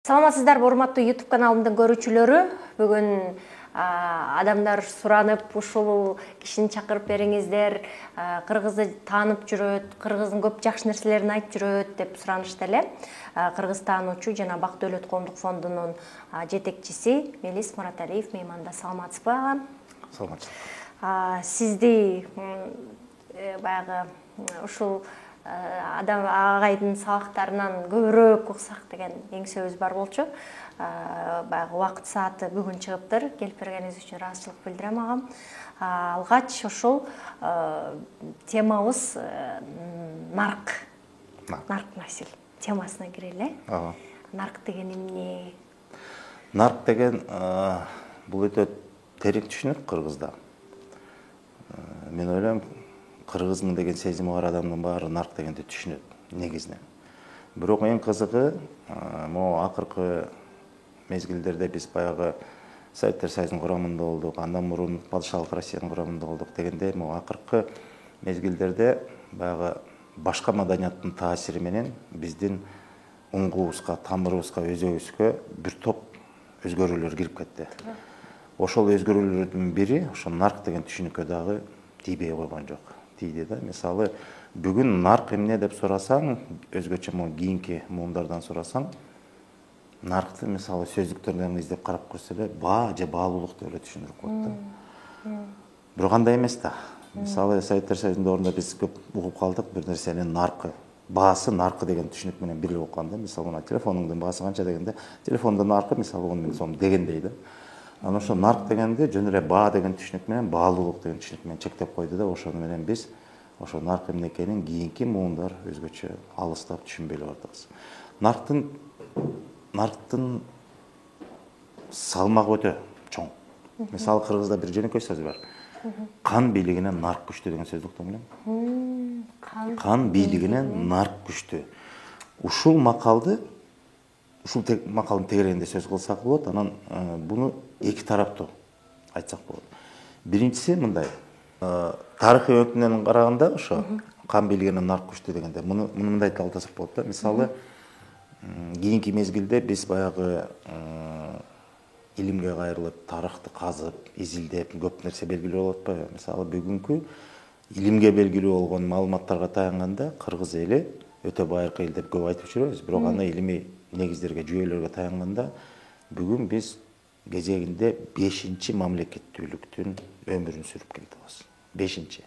Саламатсыздар, урматтуу YouTube каналымдын көрүүчүлөрү. Бүгүн адамдар суранып, ушул кишини чакырып бериңиздер, кыргызды таанып жүрөт, кыргыздын көп жакшы нерселерин айтып жүрөт деп суранышты эле. Кыргыз таануучу жана Бак Дөөлөт коомдук фондунун жетекчиси Мелис Мураталиев мейманда. Саламатсызбы ага? Саламатсыздар. Сизди баягы ушул адам агайдын сабактарынан көбүрөөк уксак деген эң сөз бар болчу. Баягы убакыт сааты бүгүн чыгыптыр. Келип бергениңиз үчүн ыраазычылык билдирем агам. Алгач ошол темабыз нарк. Нарк насил темасына кирели. Нарк деген эмне? Нарк деген бул өтө терең түшүнөт кыргызда. Мен ойлойм, кыргызмын деген сезими бар адамдын баары нарк дегенди түшүнөт негизинен. Бирок эң кызыгы, могу акыркы мезгилдерде биз баягы Советтер Союзунун курамында болдук, андан мурун падышалык Россиянын курамында болдук дегенде, могу акыркы мезгилдерде баягы башка маданияттын таасири менен биздин уңгубузга, тамырыбызга, өзөгүбүзгө бир топ өзгөрүүлөр кирип кетти. Ошол өзгөрүүлөрдүн бири ошо нарк деген түшүнүккө дагы тийбей койгон жок. Тийди да. Мисалы, бүгүн нарк эмне деп сурасаң, өзгөчө могу кийинки муундардан сурасаң, наркты мисалы сөздүктөрдөн издеп карап көрсө эле баа же баалуулук деп эле түшүндүрүп коет да. Бирок андай эмес да. Мисалы, Советтер Союзунун доорунда биз көп угуп калдык бир нерсенин наркы, баасы наркы деген түшүнүк менен бирге окуган да. Мисалы, мына телефонуңдун баасы канча дегенде, телефондун наркы мисалы 10 000 сом дегендей да. Анан ошо нарк дегенди жөн эле баа деген түшүнүк менен, баалуулук деген түшүнүк менен чектеп койду да. Ошону менен биз ошо нарк эмне экенин кийинки муундар өзгөчө алыстап түшүнбөй эле бардыгыз. Нарктын салмагы өтө чоң. Мисалы, кыргызда бир жөнөкөй сөз бар. Кан бийлигинен нарк күчтүү деген сөздү уктуң белең? Кан бийлигинен нарк күчтүү. Ушул макалдын тегерегинде сөз кылсак болот, анан буну эки тараптуу айтсак болот. Биринчиси мындай, тарыхый өңкүнөн караганда ошо кан бийлигинен нарк күчтүү дегенде муну мындай талдасак болот да. Мисалы, кийинки мезгилде биз баягы илимге кайрылып, тарыхты казып, изилдеп, көп нерсе белгилүү болуп атпайбы? Мисалы, бүгүнкү илимге белгилүү болгон маалыматтарга таянганда кыргыз эли өтө байыркы эл деп көп айтып жүрөбүз, бирок аны илимий негиздерге, жүйөлөргө таянганда бүгүн биз кезегинде 5-чи мамлекеттүүлүктүн өмүрүн сүрүп келатабыз. 5-чи.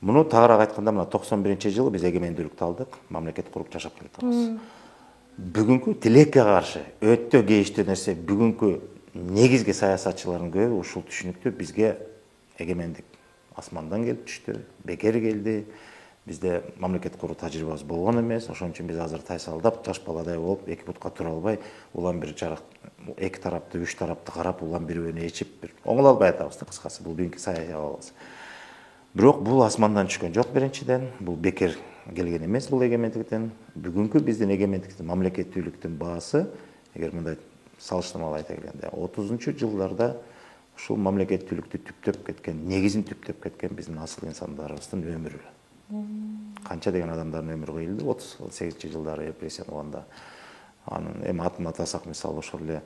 Муну тагыраак айтканда, мына 91-жылы биз эгемендүүлүктү алдык, мамлекет куруп жашап келатабыз. Бүгүнкү тилекке каршы өтө кейиштүү нерсе, бүгүнкү негизги саясатчылардын көбү ушул түшүнүктү бизге эгемендик асмандан келип түштү, бекер келди. Бизде мамлекет куруу тажрыйбабыз болгон эмес, ошон үчүн биз азыр тайсалдап, жаш баладай болуп, эки бутка тура албай, улам бир жарак, эки тарапты, үч тарапты карап, улам бири-бирине ичип, бир оңоло албай атабыз да, кыскасы. Бул бүгүнкү саясий абалыбыз. Бирок бул асмандан түшкөн жок биринчиден, бул бекер келген эмес бул эгемендиктен. Бүгүнкү биздин эгемендиктин, мамлекеттүүлүктүн баасы, эгер мындай салыштырмалуу айта келгенде, 30-жылдарда ушул мамлекеттүүлүктү түптөп кеткен, негизин түптөп кеткен биздин асыл инсандарыбыздын өмүрү. Канча деген адамдардын өмүрү кыйылды 38-жылдары репрессия болгондо. Анын эми атын атасак, мисалы, ошол эле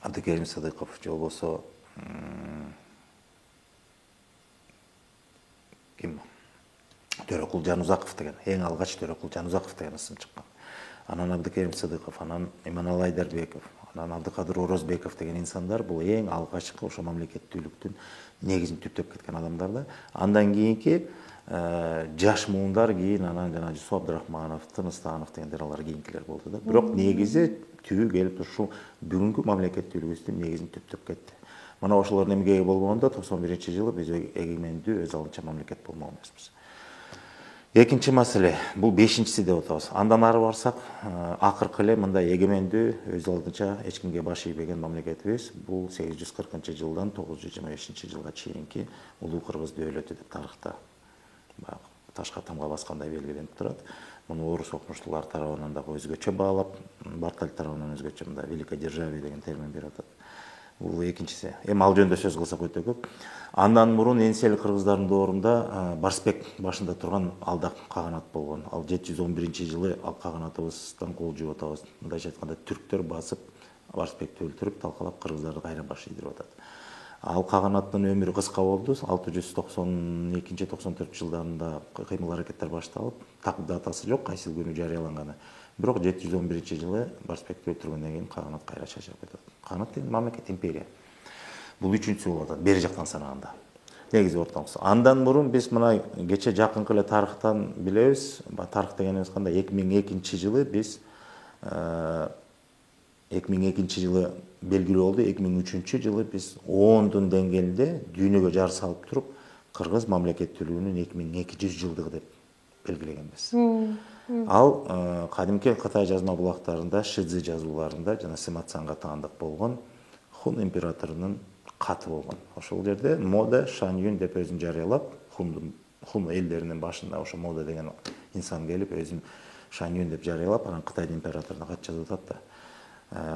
Абдыкерим Сыдыков же болбосо ким? Төрөкул Жанузаков деген, эң алгач Төрөкул Жанузаков деген ысым чыккан. Анан Абдыкерим Сыдыков, анан Иманалы Айдарбеков, анан Абдыкадыр Орозбеков деген инсандар бул эң алгачкы ошо мамлекеттүүлүктүн негизин түптөп кеткен адамдар да. Андан кийинки жаш муундар кийин анан жана Жусуп Абдырахманов, Тыныстанов дегендер алар кийинкилер болду да. Бирок негизи түбү келип ушул бүгүнкү мамлекеттүүлүгүбүздүн негизин түптөп кетти. Мына ошолордун эмгеги болгондо 91-жылы биз эгемендүү өз алдынча мамлекет болмок эмеспиз. Экинчи маселе, бул 5-чиси деп атабыз. Андан ары барсак, акыркы эле мындай эгемендүү өз алдынча эч кимге баш ийбеген мамлекетибиз бул 840-жылдан 925-жылга чейинки улуу кыргыз дөөлөтү деп тарыхта ташка тамга баскандай белгиленип турат. Муну орус окумуштуулар тарабынан дагы өзгөчө баалап, Барталь тарабынан өзгөчө мындай великодержавие деген термин берип атат. Бул экинчиси. Эми ал жөнүндө сөз кылсак өтө көп. Андан мурун Энисел кыргыздардын доорунда Барсбек башында турган алда каганат болгон. Ал 711-жылы ал каганатыбыздан кол жууп атабыз. Мындайча айтканда түрктөр басып Барсбекти өлтүрүп, талкалап кыргыздарды кайра баш ийдирип атат. Ал каганаттын өмүрү кыска болду. 692-94 жылдарында кыймыл аракеттер башталып, так датасы жок, кайсы күнү жарыяланганы. Бирок 711-жылы Барсбекти өлтүргөндөн кийин каганат кайра чачырып кетет. Каганат деген мамлекет, империя. Бул үчүнчүсү болуп атат, бери жактан санаганда. Негизи ортоңуз. Андан мурун биз мына кече жакынкы эле тарыхтан билебиз. Тарых дегенибиз кандай? 2002-жылы биз 2002-жылы белгилүү болду. 2003-жылы биз ООНдун деңгээлинде дүйнөгө жар салып туруп, кыргыз мамлекеттүүлүгүнүн 2200 жылдыгы деп белгилегенбиз. Ал кадимки Кытай жазма булактарында, Шидзи жазууларында жана Сыматсанга таандык болгон Хун императорунун каты болгон. Ошол жерде Мода Шаньюн деп өзүн жарыялап, Хун элдеринин башында ошо Мода деген инсан келип өзүн Шаньюн деп жарыялап, анан Кытайдын императоруна кат жазып атат да.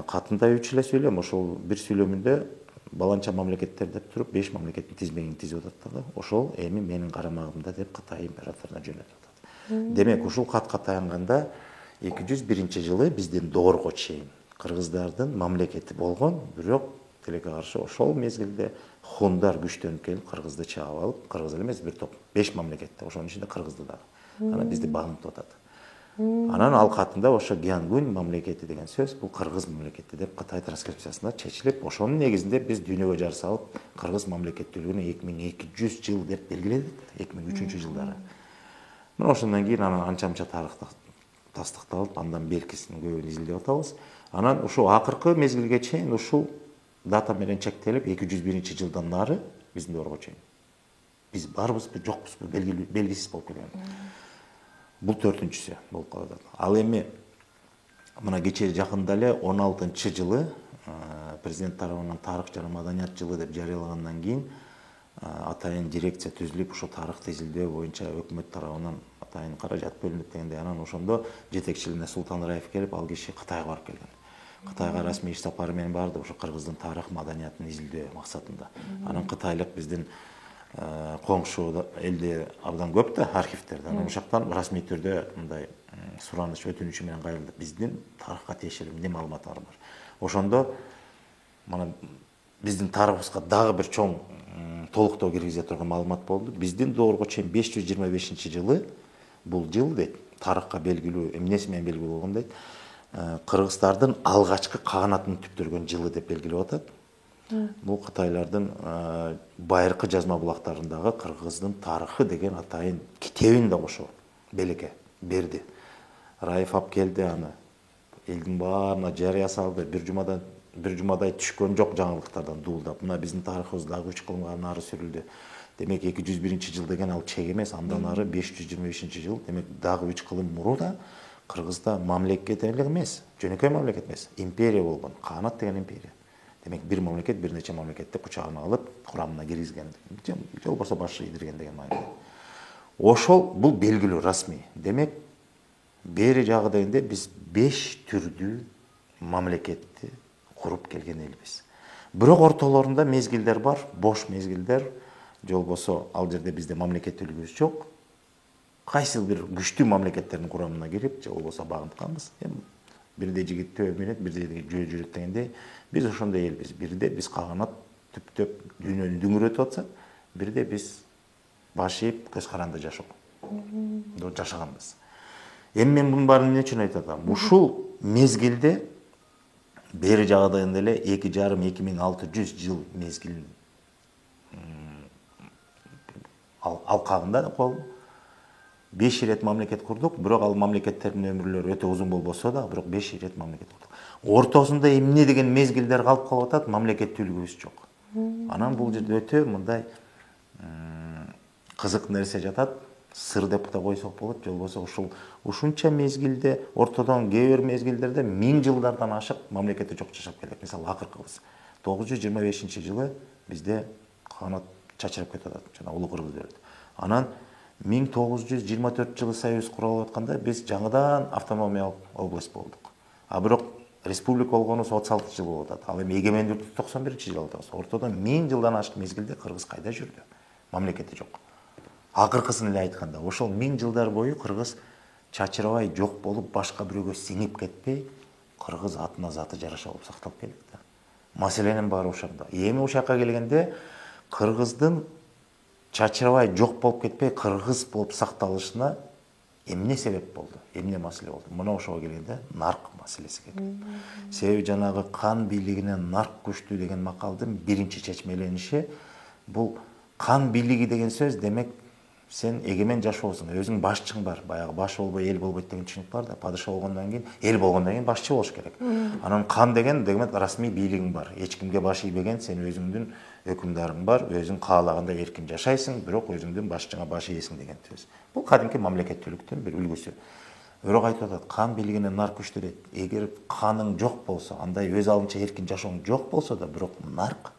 Катында 3 эле сүйлөм, ошол бир сүйлөмүндө баланча мамлекеттер деп туруп, 5 мамлекеттин тизмегин тизип атат да. Ошол эми менин карамагымда деп Кытай императоруна жөнөтүп атат. Демек, ушул катка таянганда 201-жылы биздин доорго чейин кыргыздардын мамлекети болгон, бирок тилекке каршы ошол мезгилде хундар күчтөнүп келип кыргызды чаап алып, кыргыз эле эмес, бир топ 5 мамлекетте, ошонун ичинде кыргызды дагы. Анан бизди багынтып атат. Анан ал катында ошо Гянгунь мамлекети деген сөз бул кыргыз мамлекети деп Кытай транскрипциясында чечилип, ошонун негизинде биз дүйнөгө жар салып, кыргыз мамлекеттүүлүгүнө 2200 жыл деп белгиледик, 2003-жылдары. Мына ошондон кийин анан анча-мынча тарыхта тастыкталып, андан беркисинин көбүн изилдеп атабыз. Анан ушул акыркы мезгилге чейин ушул дата менен чектелип, 201-жылдан нары биздин доорго чейин. Биз барбызбы, жокпузбу, белгисиз болуп келген. Бул 4-сү болуп калат. Ал эми мына кечээ жакында эле 16-жылы президент тарабынан тарых жана маданият жылы деп жарыялагандан кийин атайын дирекция түзүлүп, ошо тарыхты изилдөө боюнча өкмөт тарабынан атайын каражат бөлүнүп дегендей. Анан ошондо жетекчилигине Султан Раев келип, ал киши Кытайга барып келген. Кытайга расмий иш сапары менен барды, ошо кыргыздын тарых маданиятын изилдөө максатында. Анан кытайлык биздин коңшу элде абдан көп да архивтерде. Анан ошоктон расмий түрдө мындай сураныч өтүнүчү менен кайрылды. Биздин тарыхка тиешелүү эмне маалыматтар бар. Ошондо мына биздин тарыхыбызга дагы бир чоң толуктоо киргизе турган маалымат болду. Биздин доорго чейин 525-жылы бул жыл дейт, тарыхка белгилүү, эмнеси менен белгилүү болгон дейт, кыргыздардын алгачкы каганатын түптөргөн жылы деп белгилеп атат. Бул кытайлардын байыркы жазма булактарындагы кыргыздын тарыхы деген атайын китебин да ошо белекке берди. Раев алып келди аны. Элдин баарына жарыя салды. Бир жумадай түшкөн жок жаңылыктардан дуулдап. Мына биздин тарыхыбыз дагы 3 кылымга нары сүрүлдү. Демек 201-жыл деген ал чек эмес, андан ары 525-жыл. Демек дагы 3 кылым мурда Кыргызда мамлекет эле эмес, жөнөкөй мамлекет эмес, империя болгон. Каганат деген империя. Демек бир мамлекет бир нече мамлекетти кучагына алып, курамына киргизген, же болбосо баш ийдирген деген мааниде. Ошол бул белгилүү расмий. Демек бери жагы дегенде биз 5 түрдүү мамлекетти куруп келген элбиз. Бирок ортолорунда мезгилдер бар, бош мезгилдер, же болбосо ал жерде бизде мамлекеттүүлүгүбүз жок. Кайсы бир күчтүү мамлекеттердин курамына кирип, же болбосо багынтканбыз. Бирде жигит төбө менет, бирде жөө жүрөт дегендей, биз ошондой элбиз. Бирде биз каганат түптөп дүйнөнү дүңүрөтүп атсак, бирде биз баш ийип көз каранды жашаганбыз. Эми мен мунун баарын эмне үчүн айтып атам? Ушул мезгилде бери жагыдан эле 2,5-2600 жыл мезгил алкагында 5 ирет мамлекет курдук, бирок ал мамлекеттердин өмүрлөрү өтө узун болбосо да, бирок 5 ирет мамлекет курдук. Ортосунда эмне деген мезгилдер калып калып атат, мамлекеттүүлүгүбүз жок. Анан бул жерде өтө мындай кызык нерсе жатат, сыр деп да койсок болот, же болбосо ушунча мезгилде, ортодон кээ бир мезгилдерде 1000 жылдардан ашык мамлекети жок жашап келет. Мисалы, акыркыбыз 925-жылы бизде каганат чачырып кетип атат, жана Улуу Кыргыз Devleti. Анан 1924 жылы Союз курулуп атканда биз жаңыдан автономиялык область болдук. А бирок республика болгону 36 жыл болуп атат. Ал эми эгемендүүлүктү 91-жыл алдыбыз. Ортодон 1000 жылдан ашык мезгилде кыргыз кайда жүрдү? Мамлекети жок. Акыркысын эле айтканда, ошол 1000 жылдар бою кыргыз чачырабай жок болуп, башка бирөөгө сиңип кетпей, кыргыз атына заты жараша болуп сакталып келет да. Маселенин баары ошондо. Эми ошол жака келгенде кыргыздын чачырабай жок болуп кетпей, кыргыз болуп сакталышына эмне себеп болду? Эмне маселе болду? Мына ошого келгенде нарк маселеси келет. Себеби жанагы кан бийлигинен нарк күчтүү деген макалдын биринчи чечмелениши бул кан бийлиги деген сөз демек сен эгемен жашоосуң, өзүң башчың бар. Баягы баш болбой эл болбойт деген түшүнүк бар да. Падыша болгондон кийин, эл болгондон кийин башчы болуш керек. Анан кан деген демек расмий бийлигиң бар. Эч кимге баш ийбеген, сен өзүңдүн өкүмдарың бар, өзүң каалагандай эркин жашайсың, бирок өзүңдүн башчыңа баш ийесиң деген сөз. Бул кадимки мамлекеттүүлүктүн бир үлгүсү. Бирок айтып атат, кан бийлигинен нарк күчтүү дейт. Эгер каның жок болсо, андай өз алдынча эркин жашооң жок болсо да, бирок нарк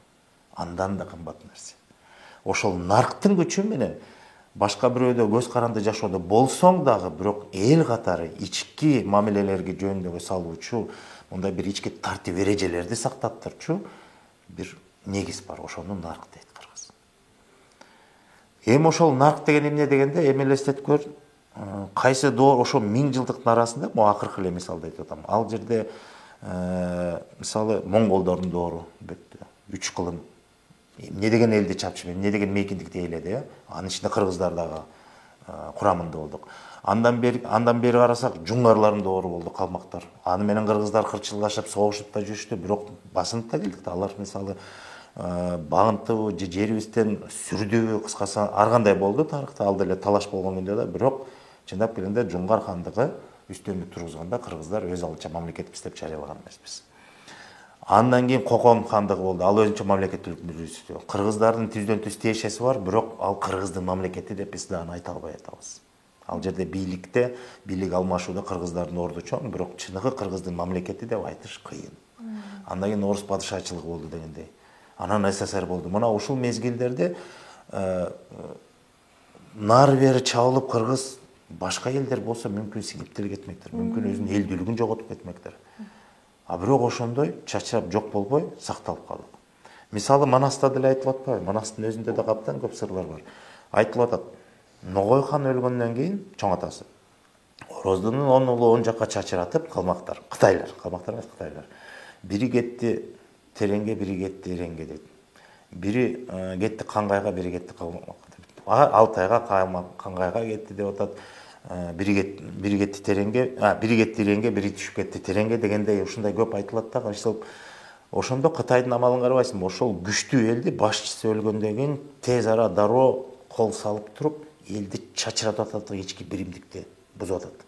андан да кымбат нерсе. Ошол нарктын күчү менен башка бирөөдө көз каранды жашоодо болсоң дагы, бирок эл катары ички мамилелерге жөнүндөгү салуучу, мындай бир ички тартип эрежелерди сактап турчу бир негиз бар. Ошону нарк дейт кыргыз. Эми ошол нарк деген эмне дегенде, эми элестетип көр, кайсы доор ошо 1000 жылдыктын арасында, могу акыркы эле мисалды айтып атам. Ал жерде мисалы монголдордун доору бүттү. 3 кылым эмне деген элди чапчып, эмне деген мейкиндикти ээледи, анын ичинде кыргыздар дагы курамында болдук. Андан бери карасак, жуңгарлардын доору болду, калмактар. Аны менен кыргыздар кырчылдашып, согушуп да жүрүштү, бирок басынып да келдик да. Алар мисалы багынтыбы же жерибизден сүрдүбү, кыскасы ар кандай болду тарыхта, ал деле талаш болгон күндө да, бирок чындап келгенде Жуңгар хандыгы үстөмдүк тургузганда кыргыздар өз алдынча мамлекетпиз деп жарыялаган эмеспиз. Андан кийин Кокон хандыгы болду. Ал өзүнчө мамлекеттүүлүктүн бир үлгүсү. Кыргыздардын түздөн түз тиешеси бар, бирок ал кыргыздын мамлекети деп биз дагы айта албай атабыз. Ал жерде бийлик алмашууда кыргыздардын орду чоң, бирок чыныгы кыргыздын мамлекети деп айтыш кыйын. Андан кийин орус падышачылыгы болду дегендей. Анан СССР болду. Мына ушул мезгилдерде нары бери чабылып кыргыз башка элдер болсо мүмкүн сиңип деле кетмектир, мүмкүн өзүнүн элдүүлүгүн жоготуп кетмектир. А бирок ошондой чачырап жок болбой сакталып калдык. Мисалы Манаста деле айтылып атпайбы? Манастын өзүндө да каптан көп сырлар бар. Айтылып атат. Ногой хан өлгөндөн кийин чоң атасы Ороздунун 10 улу 10 жакка чачыратып, калмактар, калмактар эмес, кытайлар. Бири кетти тереңге, бири кетти эреңге дейт. Бири кетти Кангайга, бири кетти Алтайга, Кангайга кетти деп атат. Бири кетти тереңге, бири кетти эреңге, бири түшүп кетти тереңге дегендей ушундай көп айтылат да. Ошондо Кытайдын амалын карабайсыңбы? Ошол күчтүү элди башчысы өлгөндөн кийин тез ара дароо кол салып туруп, элди чачыратып атат, ички биримдикти бузуп атат.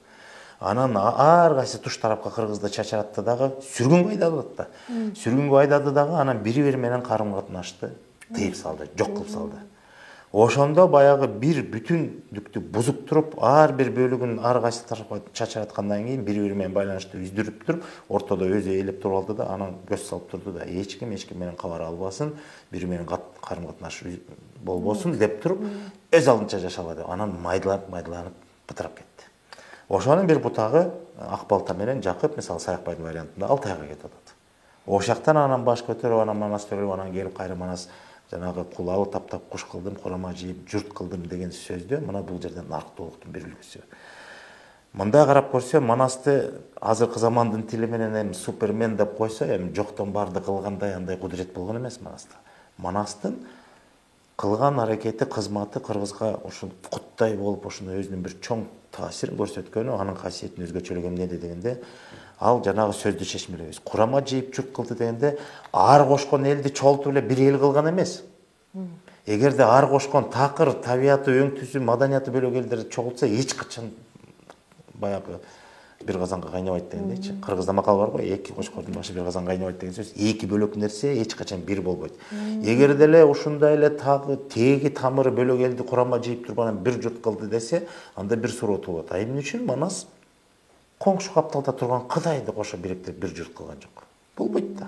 Анан ар кайсы туш тарапка кыргызды чачыратты дагы, сүргүнгө айдады да. Сүргүнгө айдады дагы, анан бири-бири менен карым-катнашты тыйып салды, жок кылып салды. Ошондо баягы бир бүтүндүктү бузуп туруп, ар бир бөлүгүн ар кайсы тарапка чачыраткандан кийин бири-бири менен байланышты үздүрүп туруп, ортодо өзү ээлеп туруп алды да, анан көз салып турду да, эч ким менен кабар албасын, бири менен карым-катнаш болбосун деп туруп, өз алдынча жашала деп. Анан майдаланып бытырап кетти. Ошонун бир бутагы Акбалта менен Жакып, мисалы Саякбайдын вариантында Алтайга кетип атат. Ошактан анан баш көтөрүп, анан Манас төрөлүп, анан келип кайра Манас жанагы кулалы таптап куш кылдым, курама жийип, журт кылдым деген сөздө мына бул жерде нарктуулуктун бир үлгүсү. Мындай карап көрсө, Манасты азыркы замандын тили менен эми супермен деп койсо, эми жоктон барды кылгандай андай кудурет болгон эмес Манаста. Манастын кылган аракети, кызматы кыргызга ушул куттай болуп, ошону өзүнүн бир чоң таасирин көрсөткөнү, анын касиетин өзгөчөлөгөн эмне дегенде, ал жанагы сөздү чечмелебиз. Курама жийип журт кылды дегенде, ар кошкон элди чогултуп эле бир эл кылган эмес. Эгерде ар кошкон такыр, табияты, өң-түсү, маданияты бөлөк элдер чогултса, эч качан баягы бир казанга кайнабайт дегендейчи. Кыргызда макал бар го, эки кошкордун башы бир казанга кайнабайт деген сөз. Эки бөлөк нерсе эч качан бир болбойт. Эгерде эле ушундай эле теги тамыры бөлөк элди курама жийип туруп анан бир журт кылды десе, анда бир суроо туулат. Эмне үчүн Манас коңшу капталда турган Кытайды кошо бириктирип бир журт кылган жок? Болбойт да.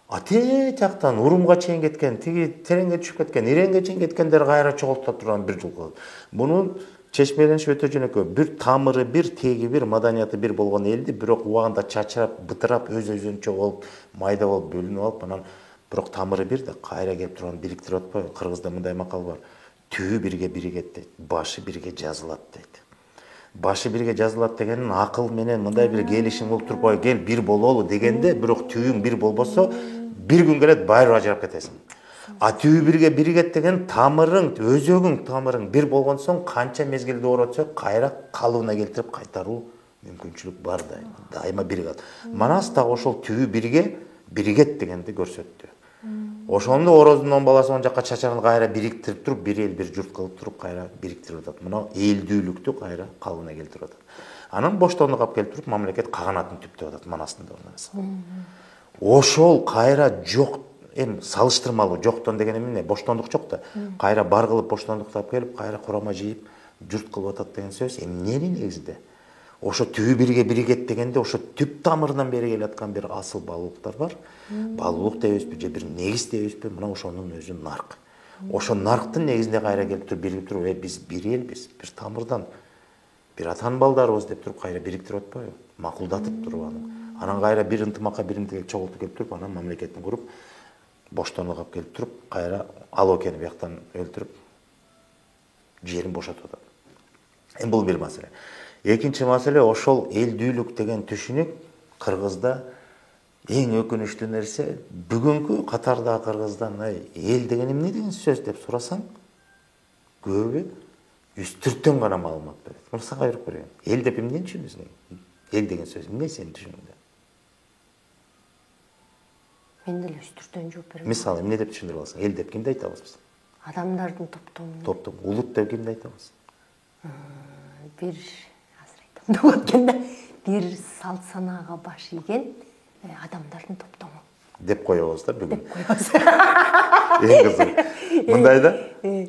Ате жактан Урумга чейин кеткен, тиги тереңге түшүп кеткен, эреңге чейин кеткендер кайра чогултуп турган бир жыл кылды. Мунун чечмелениş өтө жөнөкөй. Бир тамыры, бир теги, бир маданияты бир болгон элди бирок убагында чачырап, бытырап, өз-өзүнчө болуп, майда болуп бөлүнүп алып, анан бирок тамыры бир да кайра келип турган бириктирип атпайбы? Кыргызда мындай макал бар. Түбү бирге биригет дейт, башы бирге жазылат дейт. Башы бирге жазылат дегенин акыл менен мындай бир келишим болуп туруп, кел бир бололу дегенде, бирок түбүң бир болбосо, бир күн келет байыр ажырап кетесиң. А түбү бирге биригет деген тамырың, өзөгүң тамырың бир болгон соң канча мезгилде ооротсо, кайра калыбына келтирип кайтаруу мүмкүнчүлүк бар дайыма биригет. Манас дагы ошол түбү бирге биригет дегенди көрсөттү. Ошондо орозунун баласы он жакка чачарын кайра бириктирип туруп, бир эл бир журт кылып туруп кайра бириктирип атат. Мына элдүүлүктү кайра калыбына келтирип атат. Анан боштондук алып келип туруп, мамлекет каганатын түптөп атат манастын да. Ошол кайра жок, эми салыштырмалуу жоктон деген эмне? Боштондук жок да. Кайра бар кылып боштондукту алып келип, кайра курама жыйып, журт кылып атат деген сөз эмнени негизинде? Ошо түбү бирге биригет дегенде ошо түп тамырынан бери келаткан бир асыл баалуулуктар бар. Баалуулук дейбизби же бир негиз дейбизби? Мына ошонун өзү нарк. Ошо нарктын негизинде кайра келип туруп биригип туруп, биз бир элбиз, бир тамырдан, бир атанын балдарыбыз деп туруп кайра бириктирип атпайбы? Макулдатып туруп аны. Анан кайра бир ынтымакка, бир интиге чогултуп келип туруп, анан мамлекеттин куруп, боштондук алып келип туруп, кайра ал экени бияктан өлтүрүп, жерин бошотуп атат. Эми бул бир маселе. Экинчи маселе, ошол элдүүлүк деген түшүнүк Кыргызда эң өкүнүчтүү нерсе, бүгүнкү катардагы кыргыздан эл деген эмне деген сөз деп сурасаң, көбү үстүрттөн гана маалымат берет. Мына сага берип коеюн. Эл деп эмнени түшүнөсүң? Эл деген сөз эмне сенин түшүнүгүңдө? Мен деле үстүртөн жооп берем. Мисалы, эмне деп түшүндүрүп аласың? Эл деп кимди айтабыз биз? Адамдардын топтому. Топтом. Улут деп кимди айтабыз? Бир деп өткөндө бир салт санаага баш ийген адамдардын топтому деп коебуз да бүгүн. деп коебуз. Эң кызыгы. Мындай да,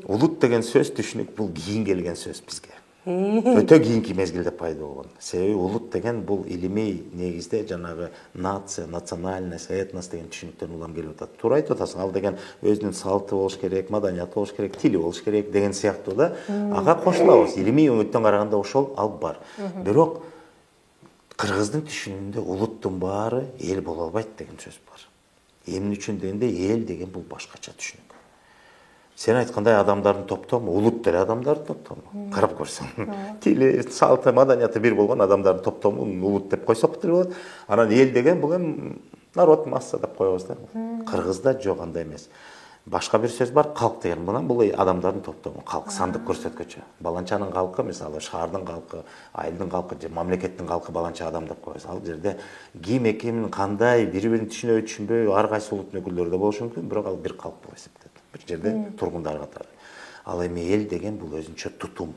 улут деген сөз түшүнүк бул кийин келген сөз бизге. Өтө кийинки мезгилде пайда болгон. Себеби улут деген бул илимий негизде жанагы нация, национальность, этнос деген түшүнүктөн улам келип атат. Туура айтып атасың, ал деген өзүнүн салты болуш керек, маданияты болуш керек, тили болуш керек деген сыяктуу да. Ага кошулабыз. Илимий өңүттөн караганда ошол ал бар. Бирок кыргыздын түшүнүгүндө улуттун баары эл боло албайт деген сөз бар. Эмне үчүн дегенде эл деген бул башкача түшүнүк. Сен айткандай адамдардын топтому, улут деле адамдардын топтому. Карап көрсөң, тили, салты, маданияты бир болгон адамдардын топтому улут деп койсок болот. Анан эл деген бул эми народ, масса деп коебуз да. Кыргызда жок, андай эмес. Башка бир сөз бар, калк деген. Мына бул адамдардын топтому, калк сандык көрсөткөчө. Баланчанын калкы, мисалы шаардын калкы, айылдын калкы же мамлекеттин калкы баланча адам деп коебуз. Ал жерде ким кандай, бири-бирин түшүнөбү, түшүнбөйбү, ар кайсы улуттун өкүлдөрү да болушу мүмкүн, бирок ал бир калк болуп эсептелет. Бир жерде тургундар катары. Ал эми эл деген бул өзүнчө тутум.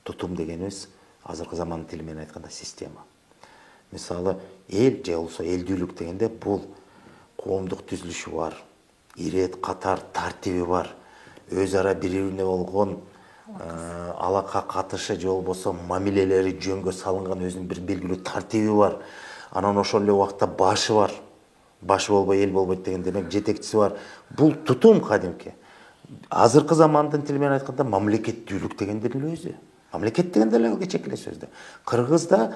Тутум дегенибиз азыркы замандын тили менен айтканда система. Мисалы, эл же болбосо элдүүлүк дегенде бул коомдук түзүлүшү бар, ирет, катар, тартиби бар, өз ара бири-бирине болгон алака катышы же болбосо мамилелери жөнгө салынган өзүнүн бир белгилүү тартиби бар. Анан ошол эле убакта башы бар. Башы болбой эл болбойт деген демек жетекчиси бар. Бул тутум кадимки. Азыркы замандын тили менен айтканда мамлекеттүүлүк дегендин эле өзү. Мамлекет деген деле кечек эле сөз да. Кыргызда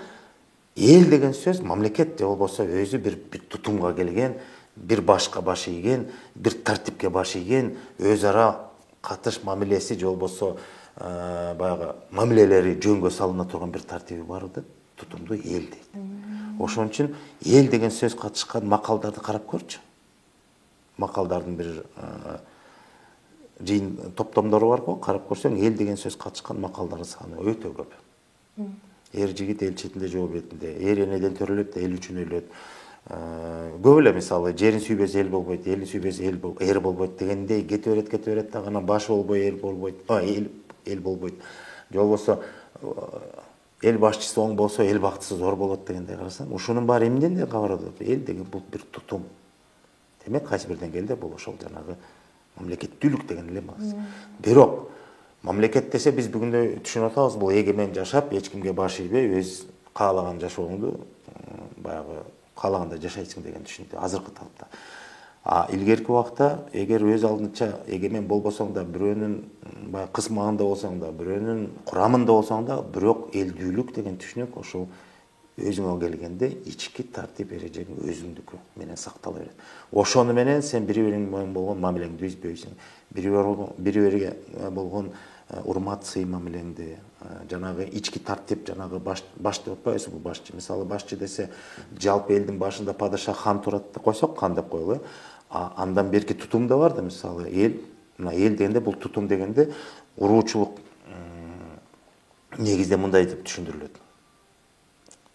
эл деген сөз мамлекет же болбосо өзү бир тутумга келген, бир башка баш ийген, бир тартипке баш ийген, өз ара катыш мамилеси же болбосо баягы мамилелери жөнгө салына турган бир тартиби бар да. Тутумду эл дейт. Ошон үчүн эл деген сөз катышкан макалдарды карап көрчү. Макалдардын бир жыйын топтомдору бар го, карап көрсөң эл деген сөз катышкан макалдардын саны өтө көп. Эр жигит эл четинде жол бетинде, эр энеден төрөлөт да эл үчүн өлөт. Көп эле мисалы жерин сүйбөсө эл болбойт, элин сүйбөсө эр болбойт дегендей кете берет да, анан баш болбой эл болбойт, эл болбойт. Же болбосо эл башчысы оң болсо эл бактысы зор болот дегендей карасаң, ушунун баары эмнеден кабар алат? Эл деген бул бир тутум. Демек кайсы бир деңгээлде бул ошол жанагы мамлекеттүүлүк деген эле маңыз. Бирок мамлекет десе биз бүгүндө түшүнүп атабыз, бул эгемен жашап, эч кимге баш ийбей, өз каалаган жашооңду баягы каалагандай жашайсың деген түшүнүктө азыркы талапта. Илгерки убакта эгер өз алдынча эгемен болбосоң да, бирөөнүн баягы кысмагында болсоң да, бирөөнүн курамында болсоң да, бирок элдүүлүк деген түшүнүк ошол өзүңө келгенде ички тартип эрежең өзүңдүкү менен сактала берет. Ошону менен сен бири бириң менен болгон мамилеңди үзбөйсүң. Бири бириге болгон урмат сый мамилеңди, жанагы ички тартип, жанагы баш деп атпайбызбы, башчы. Мисалы башчы десе, жалпы элдин башында падыша хан турат деп койсок, хан деп коелу. Андан берки тутум да бар да, мисалы мына эл дегенде бул тутум дегенде уруучулук негизде мындай деп түшүндүрүлөт.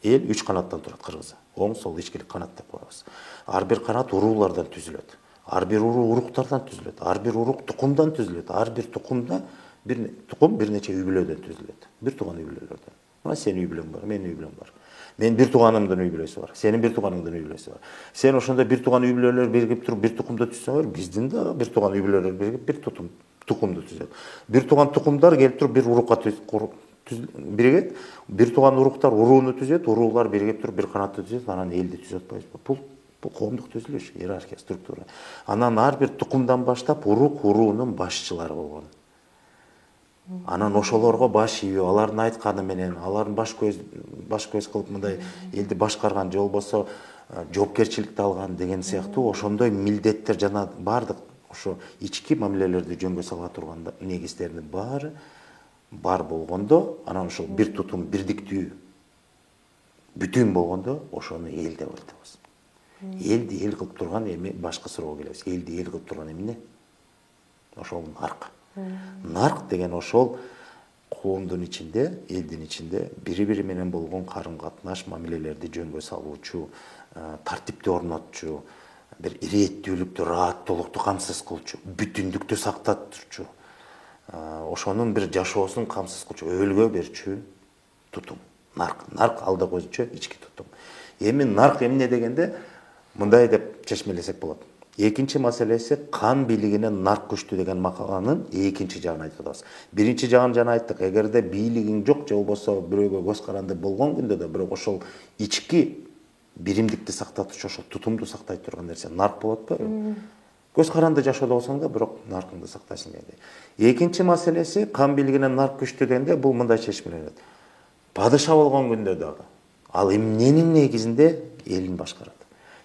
Эл 3 канаттан турат кыргызда. Оң, сол, ичкилик канат деп коебуз. Ар бир канат уруулардан түзүлөт. Ар бир уруу уруктардан түзүлөт. Ар бир урук тукумдан түзүлөт. Ар бир тукумда тукум бир нече үй бүлөдөн түзүлөт. Бир тууган үй бүлөлөрдөн. Мына сенин үй бүлөң бар, менин үй бүлөм бар. Менин бир тууганымдын үй бүлөсү бар. Сенин бир тууганыңдын үй бүлөсү бар. Сен ошондо бир тууган үй бүлөлөр биригип туруп бир тукумда түзсөңөр, биздин да бир тууган үй бүлөлөр биригип бир тукумду түзөт. Бир тууган тукумдар келип туруп бир урукка биригет, бир тууган уруктар урууну түзөт, уруулар биригип туруп бир канатты түзөт, анан элди түзөт атпайбызбы? Бул коомдук түзүлүш, иерархия, структура. Анан ар бир тукумдан баштап урук уруунун башчылары болгон. Анан ошолорго баш ийүү, алардын айтканы менен, алардын баш көз кылып мындай элди башкарган же болбосо жоопкерчиликти алган деген сыяктуу ошондой милдеттер жана бардык ошо ички мамилелерди жөнгө сала турган негиздердин баары бар болгондо, анан ошол бир тутум, бирдиктүү бүтүн болгондо ошону эл деп айтабыз. Элди эл кылып турган эми башкы суроого келебиз. Элди эл кылып турган эмне? Ошол нарк. Нарк деген ошол коомдун ичинде, элдин ичинде бири-бири менен болгон карым-катнаш, мамилелерди жөнгө салуучу, тартипти орнотчу, бир ирээттүүлүктү, ырааттуулукту камсыз кылчу, бүтүндүктү сактатчу, ошонун бир жашоосун камсыз кылчу, өлгө берчү тутум. Нарк алда көзчө ички тутум. Эми нарк эмне дегенде мындай деп чечмелесек болот. Экинчи маселеси кан бийлигинен нарк күчтүү деген макаланын экинчи жагын айтып атабыз. Биринчи жагын жана айттык, эгерде бийлигиң жок же болбосо бирөөгө көз каранды болгон күндө да бирок ошол ички биримдикти сактатуучу, ошол тутумду сактай турган нерсе нарк болот атпайбы? Көз каранды жашоодо болсоң да бирок наркыңды сактайсың дегенде. Экинчи маселеси кан бийлигинен нарк күчтүү дегенде бул мындай чечмеленет. Падыша болгон күндө дагы ал эмненин негизинде элин башкарат?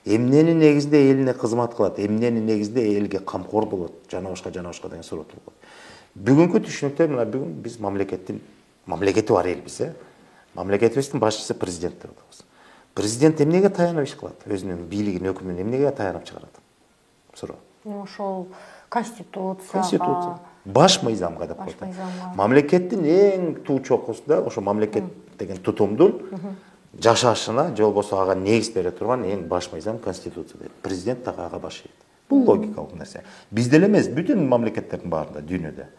Эмненин негизинде элине кызмат кылат? Эмненин негизинде элге камкор болот? Жана башка деген суроо туурат. Бүгүнкү түшүнүктө мына бүгүн биз мамлекети бар элбиз, Мамлекетибиздин башчысы президент деп атабыз. Президент эмнеге таянып иш кылат? Өзүнүн бийлигин, өкүмүн эмнеге таянып чыгарат? Суроо. Ошол конституция. Баш мыйзамга деп коет. Мамлекеттин эң туу чокусунда ошо мамлекет деген тутумдун жашашына же болбосо ага негиз бере турган эң баш мыйзам конституция дейт. Президент дагы ага баш ийет. Бул логикалык нерсе. Бизде эле эмес, бүтүн мамлекеттердин баарында, дүйнөдө.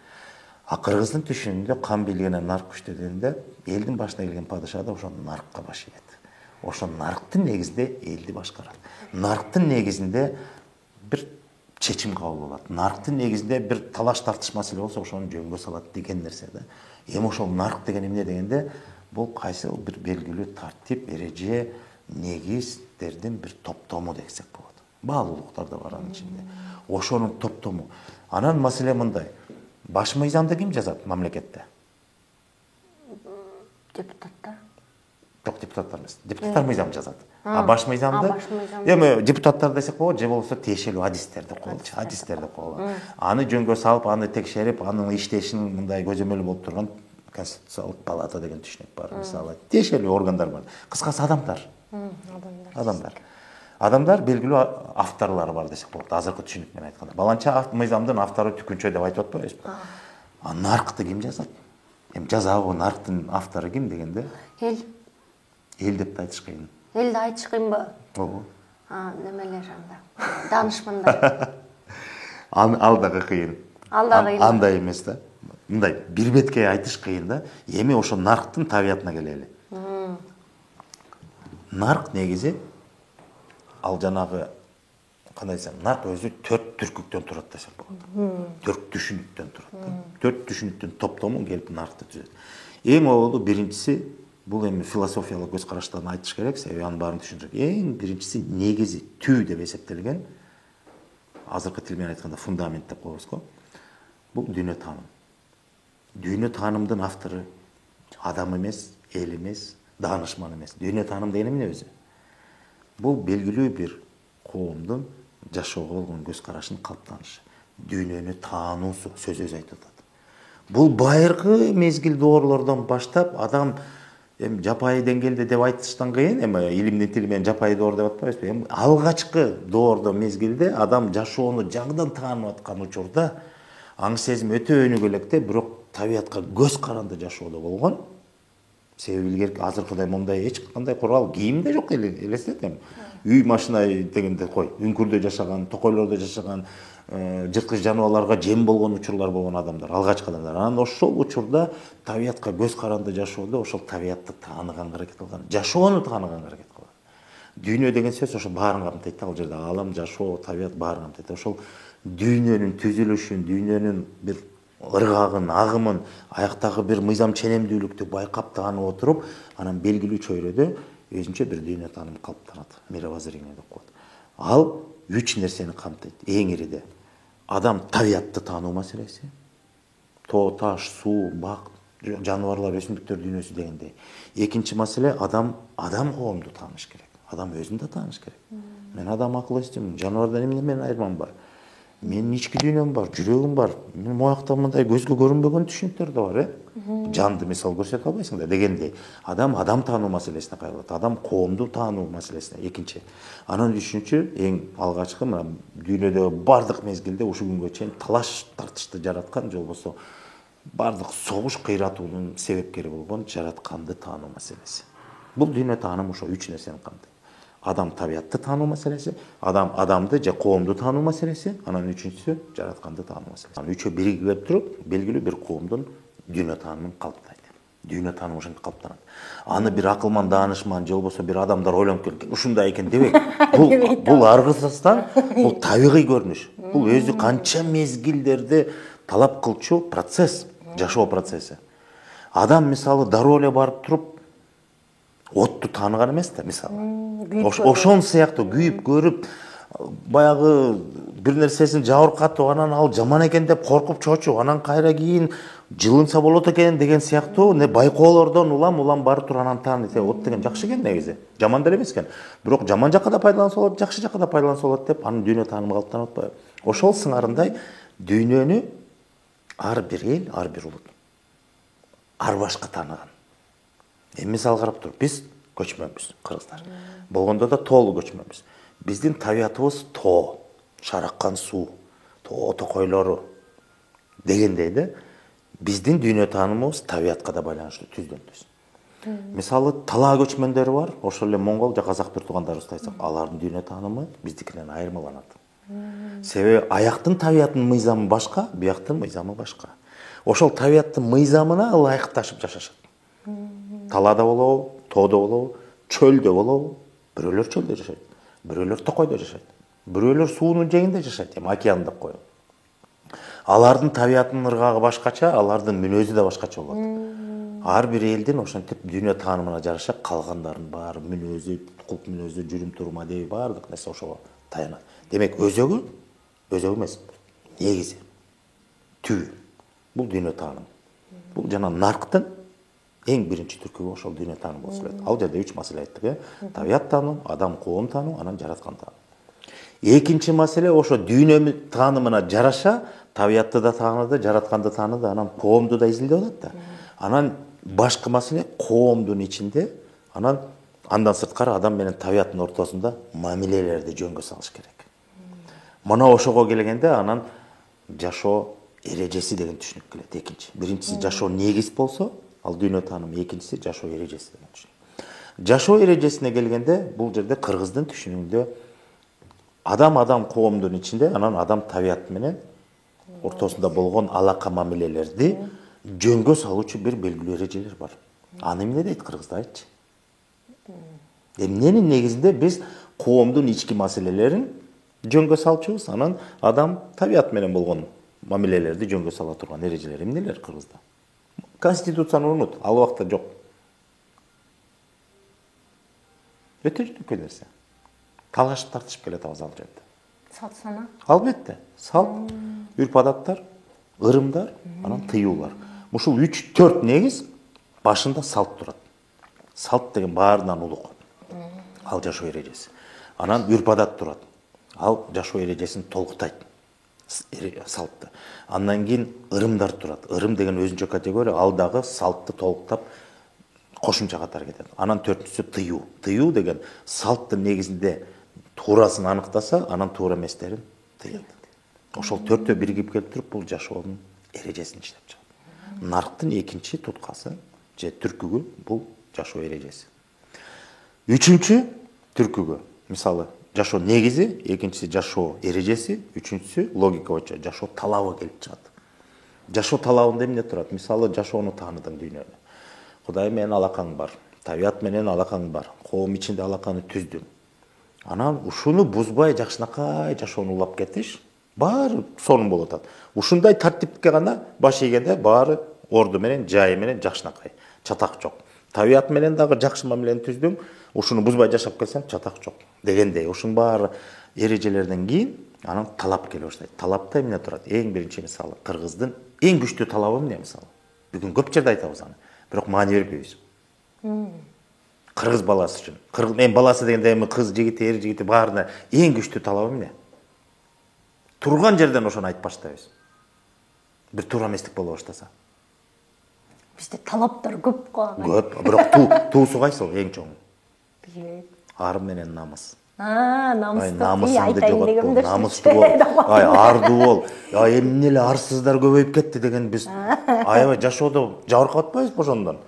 Кыргыздын түшүнүгүндө кан бийлигинен нарк күчтүү дегенде элдин башына келген падыша да ошо наркка баш ийет. Ошо нарктын негизинде элди башкарат. Нарктын негизинде бир чечим кабыл болот. Нарктын негизинде бир талаш тартыш маселе болсо ошону жөнгө салат деген нерсе да. Эми ошол нарк деген эмне дегенде бул кайсы бир белгилүү тартип, эреже, негиздердин бир топтому десек болот. Баалуулуктар да бар анын ичинде. Ошонун топтому. Анан маселе мындай. Баш мыйзамды ким жазат мамлекетте? Депутаттар. Жок, депутаттар эмес. Депутаттар мыйзам жазат. Баш мыйзамды эми депутаттар десек болот, же болбосо тиешелүү адистер деп коелу. Аны жөнгө салып, аны текшерип, анын иштешин мындай көзөмөлү болуп турган конституциялык палата деген түшүнүк бар. Мисалы, тиешелүү органдар бар. Кыскасы адамдар белгилүү авторлору бар десек болот. Азыркы түшүнүк менен айтканда. Баланча мыйзамдын автору түкүнчө деп айтып атпайбызбы? Наркты ким жазат? Эми жазабы нарктын автору ким дегенде? Эл деп айтыш кыйын. Элди айтыш кыйынбы? Ого. Немелер анда. Данышмандар. Ал дагы кыйын. Андай эмес да. Мындай бир бетке айтыш кыйын да. Эми ошо нарктын табиятына келели. Нарк негизи ал жанагы кандай десем, нарк өзү 4 түркүктөн турат десек болот. 4 түшүнүктөн турат. 4 түшүнүктүн топтому келип наркты түзөт. Эң оолу биринчиси бул эми философиялык көз караштан айтыш керек, себеби анын баарын түшүндүрөт. Эң биринчиси негизи тү деп эсептелген азыркы тил менен айтканда фундамент деп коебуз го. Бул дүйнө тааным. Дүйнө таанымдын автору адам эмес, эл эмес, даанышман эмес. Дүйнө тааным деген эмне өзү? Бул белгилүү бир коомдун жашоого болгон көз карашынын калыптанышы. Дүйнөнү таануусу сөз өзү айтып атат. Бул байыркы мезгил доорлордон баштап адам жапайы деңгээлде деп айтыштан кыйын, илимдин тили менен жапайы доор деп атпайбызбы? Алгачкы доордо мезгилде адам жашоону жаңыдан таанып аткан учурда аң сезим өтө өнүгө электе, бирок табиятка көз каранды жашоодо болгон. Себеби илгерки азыркыдай мындай эч кандай курал кийим да жок элестет. Үй машина дегенде кой, үңкүрдө жашаган, токойлордо жашаган, жырткыч жаныбарларга жем болгон учурлар болгон адамдар, алгачкы адамдар. Анан ошол учурда табиятка көз каранды жашоодо ошол табиятты тааныганга аракет кылган, жашоону тааныганга аракет кылган. Дүйнө деген сөз ошо баарын камтыйт да, ал жерде алам, жашоо, табият баарын камтыйт. Ошол дүйнөнүн түзүлүшүн, дүйнөнүн бир ыргагын, агымын, аяктагы бир мыйзам ченемдүүлүктү байкап таанып отуруп, анан белгилүү чөйрөдө өзүнчө бир дүйнө таанымы калыптанат. Мировоззрение деп коет. Ал үч нерсени камтыйт. Эң ириде адам табиятты таануу маселеси. Тоо, таш, суу, бак, жаныбарлар, өсүмдүктөр дүйнөсү дегендей. Экинчи маселе адам коомду тааныш керек. Адам өзүн да тааныш керек. Мен адам акыл эстимин, жаныбардан эмне менен айырмам бар? Менин ички дүйнөм бар, жүрөгүм бар. Мен моякта мындай көзгө көрүнбөгөн түшүнүктөр да бар, Жанды мисал көрсөтө албайсың да дегендей. Адам таануу маселесине кайрылат. Адам коомду таануу маселесине экинчи. Анан үчүнчү эң алгачкы мына дүйнөдөгү бардык мезгилде ушул күнгө чейин талаш тартышты жараткан, же болбосо бардык согуш кыйратуунун себепкери болгон жаратканды таануу маселеси. Бул дүйнө таанымы ошо үч нерсени камтыйт. Адам табиятты таануу маселеси, адамды же коомду таануу маселеси, анан үчүнчүсү жаратканды таануу маселеси. Анан үчөө биригип туруп, белгилүү бир коомдун дүйнө таанымын калыптайт. Дүйнө таанымы ошентип калыптанат. Аны бир акылман, даанышман же болбосо бир адамдар ойлонуп келген, ушундай экен дебейт. Бул аргысыздан, бул табигый көрүнүш. Бул өзү канча мезгилдерде талап кылчу процесс, жашоо процесси. Адам мисалы дароо эле барып туруп отту тааныган эмес да, мисалы. Ошон сыяктуу күйүп көрүп, баягы бир нерсесин жабыркатып, анан ал жаман экен деп коркуп чочуп, анан кайра кийин жылынса болот экен деген сыяктуу байкоолордон улам барып туруп анан тааныйт. От деген жакшы экен негизи. Жаман деле эмес экен. Бирок жаман жакка да пайдаланса болот, жакшы жакка да пайдаланса болот деп анын дүйнө таанымы калыптанып атпайбы? Ошол сыңарындай дүйнөнү ар бир эл, ар бир улут ар башка тааныган. Мисал карап туруп, биз көчмөнбүз, кыргыздар. Болгондо да тоолуу көчмөнбүз. Биздин табиятыбыз тоо, шараккан суу, тоо токойлору дегендей да. Биздин дүйнө таанымыбыз табиятка да байланыштуу түздөн түз. Мисалы талаа көчмөндөрү бар, ошол эле моңгол же казак бир туугандарыбызды айтсак, алардын дүйнө таанымы биздикинен айырмаланат. Себеби аяктын табиятынын мыйзамы башка, бияктын мыйзамы башка. Ошол табияттын мыйзамына ылайыкташып жашашат. Талаада болобу, тоодо болобу, чөлдө болобу, бирөөлөр чөлдө жашайт, бирөөлөр токойдо жашайт, бирөөлөр суунун жээгинде жашайт, океан деп коелу. Алардын табиятынын ыргагы башкача, алардын мүнөзү да башкача болот. Ар бир элдин ошентип дүйнө таанымына жараша калгандардын баары мүнөзү, кулк мүнөзү, жүрүм турум адеби баардык нерсе ошого таянат. Демек өзөгү эмес, негизи, түбү. Бул дүйнө таанымы. Бул жана нарктын эң биринчи түркүбү ошол дүйнө таанымы болуп келет. Ал жерде 3 маселе айттык, табият таануу, адам коом таануу, анан жараткан таануу. Экинчи маселе ошо дүйнө таанымына жараша табиятты да тааныды, жаратканды тааныды, анан коомду да изилдеп атат да. Анан башкы маселе коомдун ичинде, андан сырткары адам менен табияттын ортосунда мамилелерди жөнгө салыш керек. Мына ошого келгенде анан жашоо эрежеси деген түшүнүк келет экинчи. Биринчиси жашоо негиз болсо, ал дүйнө таанымы, экинчиси жашоо эрежеси деген түшүнүк. Жашоо эрежесине келгенде, бул жерде кыргыздын түшүнүгүндө адам коомдун ичинде, анан адам табият менен ортосунда болгон алака мамилелерди жөнгө салуучу бир белгилүү эрежелер бар. Аны эмне дейт кыргыздар, айтчы? Эмненин негизинде биз коомдун ички маселелерин жөнгө салчубуз, анан адам табият менен болгон мамилелерди жөнгө сала турган эрежелер эмнелер кыргызда? Конституцияны унут, ал убакта жок. Өтө жөнөкөй нерсе. Талашып тартышып келет ал жерде. Салт сана. Албетте. Салт, үрп адаттар, ырымдар, анан тыюулар. Ушул 3-4 негиз башында салт турат. Салт деген баарынан улук. Ал жашоо эрежеси. Анан үрп адат турат. Ал жашоо эрежесин толуктайт. Салтты. Андан кийин ырымдар турат. Ырым деген өзүнчө категория, ал дагы салтты толуктап кошумча катары кетет. Анан төртүнчүсү тыюу. Тыюу деген салттын негизинде туурасын аныктаса, анан туура эместерин тыйат. Ошол төртөө биригип келип туруп бул жашоонун эрежесин иштеп чыгат. Нарктын экинчи туткасы же түркүгү бул жашоо эрежеси. Үчүнчү түркүгү, мисалы, жашоо негизи, экинчиси жашоо эрежеси, үчүнчүсү логика боюнча жашоо талабы келип чыгат. Жашоо талабында эмне турат? Мисалы, жашоону тааныдың дүйнөнү. Кудай менен алакаң бар, табият менен алакаң бар, коом ичинде алаканы түздүң. Анан ушуну бузбай жакшынакай жашоону улап кетиш, баары сонун болуп атат. Ушундай тартипке гана баш ийгенде баары орду менен, жайы менен жакшынакай, чатак жок. Табият менен дагы жакшы мамилени түздүң, ушуну бузбай жашап келсең, чатак жок дегендей. Ушунун баары эрежелерден кийин анан талап келе баштайт. Талапта эмне турат? Эң биринчи мисалы, кыргыздын эң күчтүү талабы эмне мисалы? Бүгүн көп жерде айтабыз аны, бирок маани бербейбиз. Кыргыз баласы үчүн. Кыргыз мен баласы дегенде эми кыз жигити, эр жигити баарына эң күчтүү талабы эмне? Турган жерден ошону айтып баштайбыз. Бир туура эместик боло баштаса. Бизде талаптар көп го. Көп, бирок туусу кайсы эң чоң? Билбейм. Ар менен намыс. Намыстуу. Намысыңды жоготпо, намыстуу бол. Ардуу бол. Эмне эле арсыздар көбөйүп кетти деген биз аябай жашоодо жабыркап атпайбызбы ошондон?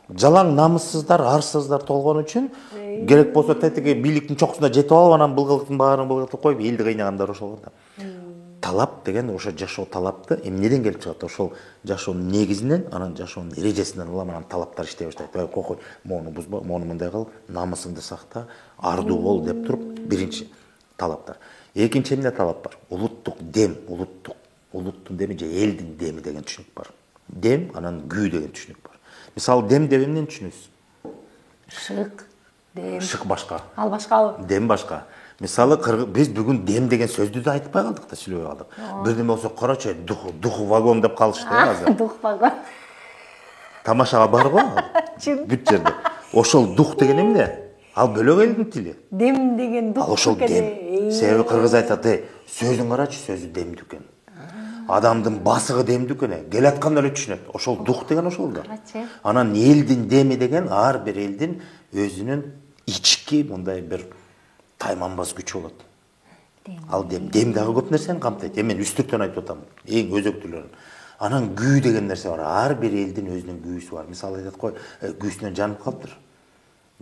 Жалаң намыссыздар, арсыздар толгон үчүн керек болсо тетиги бийликтин чокусуна жетип алып, анан былгылыктын баарын былгылтып коюп, элди кыйнагандар ошол да. Талап деген ошо жашоо талапты эмнеден келип чыгат? Ошол жашоонун негизинен, анан жашоонун эрежесинен улам анан талаптар иштей баштайт. Кокой, мону бузба, мону мындай кыл, намысыңды сакта, ардуу бол деп туруп, биринчи талаптар. Экинчи эмне талап бар? Улуттук дем, улуттун деми же элдин деми деген түшүнүк бар. Дем, анан күү деген түшүнүк бар. Мисалы, дем деп эмнени түшүнөсүз? Шык, дем. Шык башка. Ал башкабы? Дем башка. Мисалы, биз бүгүн дем деген сөздү да айтпай калдык да, сүйлөбөй калдык. Бирдеме болсо, карачы, духу вагон деп калышты азыр. Дух вагон. Тамашага бар го, бүт жерде. Ошол дух деген эмне? Ал бөлөк элдин тили. Дем деген дух. Ал ошол дем. Себеби кыргыз айтат, сөзүн карачы, сөзү демдүү экен. Адамдын басыгы демдүү экен, келаткан эле түшүнөт. Ошол дух деген ошол да. Анан элдин деми деген ар бир элдин өзүнүн ички мындай бир тайманбас күчү болот. Ал дем дагы көп нерсени камтыйт. Мен үстүртөн айтып атам, эң өзөктүүлөрүн. Анан күү деген нерсе бар. Ар бир элдин өзүнүн күүсү бар. Мисалы айтат го, күүсүнөн жанып калыптыр.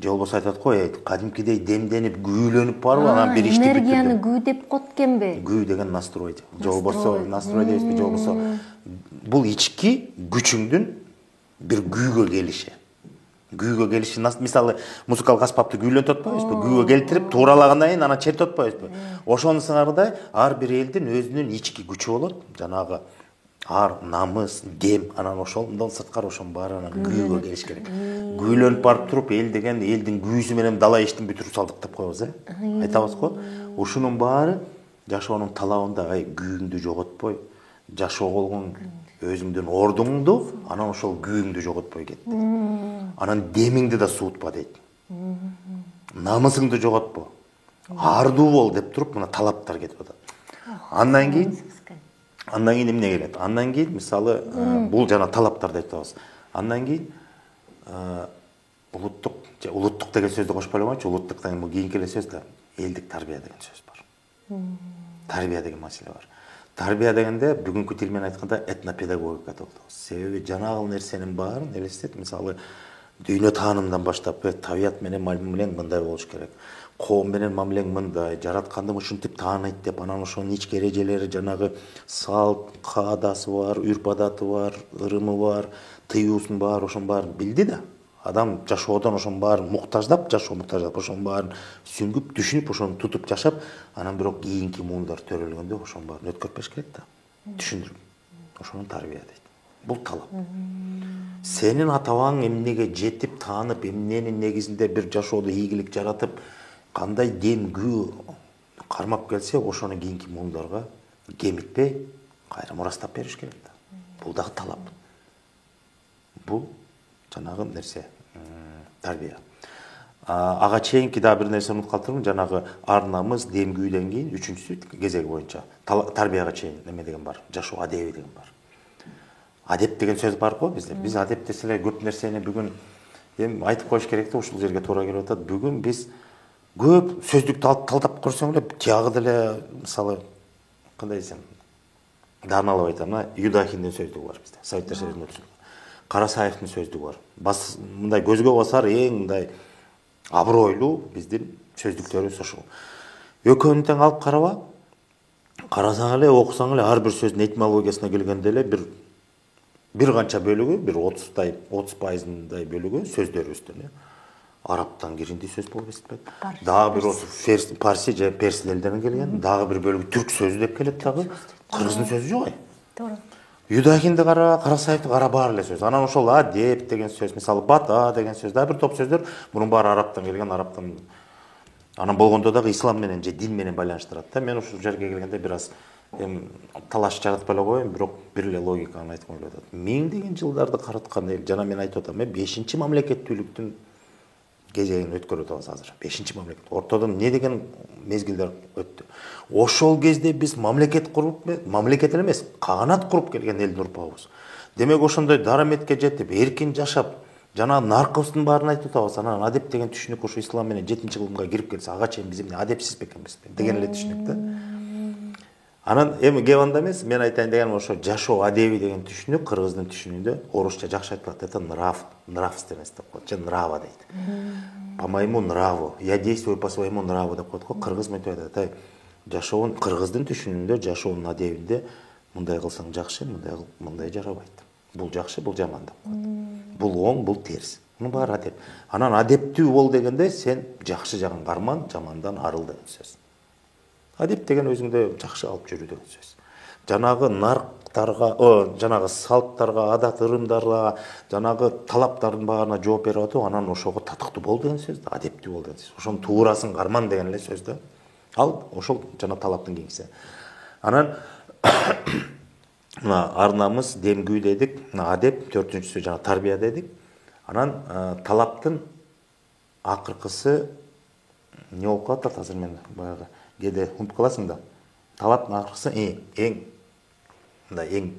Же болбосо айтат го, кадимкидей демденип, күүлөнүп барып, анан бир ишти бүтүрдүм. Энергияны күү деп коет экенби? Күү деген настрой. Же болбосо настрой дейбизби, же болбосо бул ички күчүңдүн бир күүгө келиши. Күүгө келиши, мисалы, музыкалык аспапты күүлөнтүп атпайбызбы? Күүгө келтирип, тууралагандан кийин анан чертип атпайбызбы? Ошонун сыңарыдай ар бир элдин өзүнүн ички күчү болот. Жанагы ар, намыс, дем, анан ошондон сырткары ошонун баары анан күүгө келиш керек. Күүлөнүп барып туруп, эл деген элдин күүсү менен дала иштин бүтүрүп салдык деп коебуз, айтабыз го. Ушунун баары жашоонун талабында, күүңдү жоготпой, жашоо болгон өзүңдүн ордуңду, анан ошол күүңдү жоготпой кет. Анан демиңди да суутпа дейт. Намысыңды жоготпо. Ардуу бол деп туруп, мына талаптар кетип атат. Андан кийин эмне келет? Андан кийин мисалы, бул жана талаптар деп атабыз. Андан кийин улуттук деген сөздү кошуп койгончу, улуттук деген бул кийинки эле сөз да, элдик тарбия деген сөз бар. Тарбия деген маселе бар. Тарбия дегенде бүгүнкү тил менен айтканда этнопедагогика деп атабыз. Себеби жанагыл нерсенин баарын элестет, мисалы, дүйнө таанымдан баштап, табият менен мамилең мындай болуш керек. Коом менен мамилең мындай, жаратканды ушинтип тааныйт деп, анан ошонун ички эрежелери, жанагы салт, каадасы бар, үрп адаты бар, ырымы бар, тыюусунун баары, ошонун баарын билди да. Адам жашоодон ошонун баарын муктаждап, ошонун баарын сүңгүп, түшүнүп, ошону тутуп жашап, анан бирок кийинки муундар төрөлгөндө ошонун баарын өткөртпөш керек да. Түшүндүрүп. Ошону тарбия дейт. Бул талап. Сенин ата-бабаң эмнеге жетип, таанып, эмненин негизинде бир жашоодо ийгилик жаратып, кандай дем, күү, кармап келсе, ошону кийинки муундарга кемитпей кайра мурастап бериш керек да. Бул дагы талап. Бул жанагы нерсе, тарбия. Ага чейинки да бир нерсе унутуп калыптырмын. Жанагы ар намыс, демгүүдөн кийин үчүнчүсү кезеги боюнча тарбияга чейин неме деген бар, жашоо адеби деген бар. Адеп деген сөз бар го бизде. Биз адеп десе эле көп нерсени бүгүн эми айтып коюш керек да, ушул жерге туура келип атат. Бүгүн биз көп сөздүктү алып талдап көрсөң эле, тиягы деле мисалы кандай десем, даамалап айтам, Юдахиндин сөздүгү бар бизде. Советтер Союзунда түзүлгөн. Карасаевдин сөздүгү бар. Мындай көзгө басар эң мындай абройлуу биздин сөздүктөрүбүз ошол. Экөөнү тең алып караба, карасаң эле, окусаң эле ар бир сөздүн этимологиясына келгенде эле бир канча бөлүгү, бир 30% бөлүгү сөздөрүбүздөн арабтан киринди сөз болуп эсептелет. Дагы бир парси же перс элдеринен келген, дагы бир бөлүгү түрк сөзү деп келет дагы. Кыргыздын сөзү жок. Туура. Юдахинди кара, Карасаевди кара, баары эле сөз. Анан ошол адеп деген сөз, мисалы бата деген сөз, дагы бир топ сөздөр мунун баары арабтан келген, арабтан. Анан болгондо дагы ислам менен же дин менен байланыштырат да. Мен ушул жерге келгенде бир аз талаш жаратпай эле коеюн, бирок бир эле логиканы айткым келип атат. Миңдеген жылдарды каратканда жана мен айтып атам, 5-чи мамлекеттүүлүктүн кезегин өткөрүп атабыз азыр. 5-чи мамлекет. Ортодон не деген мезгилдер өттү. Ошол кезде биз мамлекет куруп, мамлекет эле эмес, каганат куруп келген элдин урпагыбыз. Демек ошондой дараметке жетип, эркин жашап, жана наркыбыздын баарын айтып атабыз. Анан адеп деген түшүнүк ошо ислам менен 7-кылымга кирип келсе, ага чейин биз эмне адепсиз бекенбиз деген эле түшүнүк да. Анан эми кеп анда эмес, мен айтайын дегеним ошо жашоо адеби деген түшүнүк кыргыздын түшүнүгүндө орусча жакшы айтылат. Это нравственность деп коет, же нрава дейт. По моему нраву, я действую по своему нраву деп коет го. Кыргыз мынтип айтат, жашоонун кыргыздын түшүнүгүндө, жашоонун адебинде мындай кылсаң жакшы, мындай жарабайт. Бул жакшы, бул жаман деп коет. Бул оң, бул терс. Мунун баары адеп. Анан адептүү бол дегенде сен жакшы жагын карман, жамандан арыл деген сөз. Адеп деген өзүңдө жакшы алып жүрүү деген сөз. Жанагы нарктарга, жанагы салттарга, адат ырымдарга, жанагы талаптардын баарына жооп берип атып, анан ошого татыктуу бол деген сөз да, адептүү бол деген сөз. Ошонун туурасын карман деген эле сөз да. Ал ошол жана талаптын кийинкиси. Анан мына ар намыс, демгүү дедик, мына адеп, 4-сү жана тарбия дедик. Анан талаптын акыркысы не болуп калат азыр, мен баягы кээде унутуп каласың да. Талаптын акыркысы эң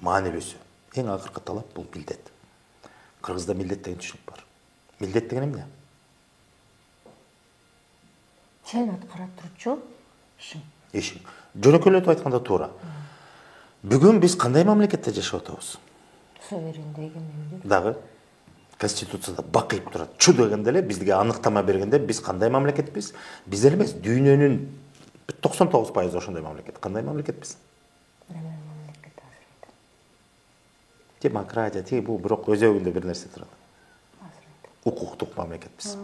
маанилүүсү. Эң акыркы талап бул милдет. Кыргызда милдет деген түшүнүк бар. Милдет деген эмне? Сен аткарып турчу ишин. Жөнөкөйлөтүп айтканда туура. Бүгүн биз кандай мамлекетте жашап атабыз? суверенди эгемендик. Дагы Конституцияда бакыйып турат. Чу дегенде эле бизге аныктама бергенде биз кандай мамлекетпиз? Биз эле эмес, дүйнөнүн 99% ошондой мамлекет. Кандай мамлекетпиз? Мамлекет азыр. Демократия, тиги бул бирок өзөгүндө бир нерсе турат. Укуктук мамлекетпиз.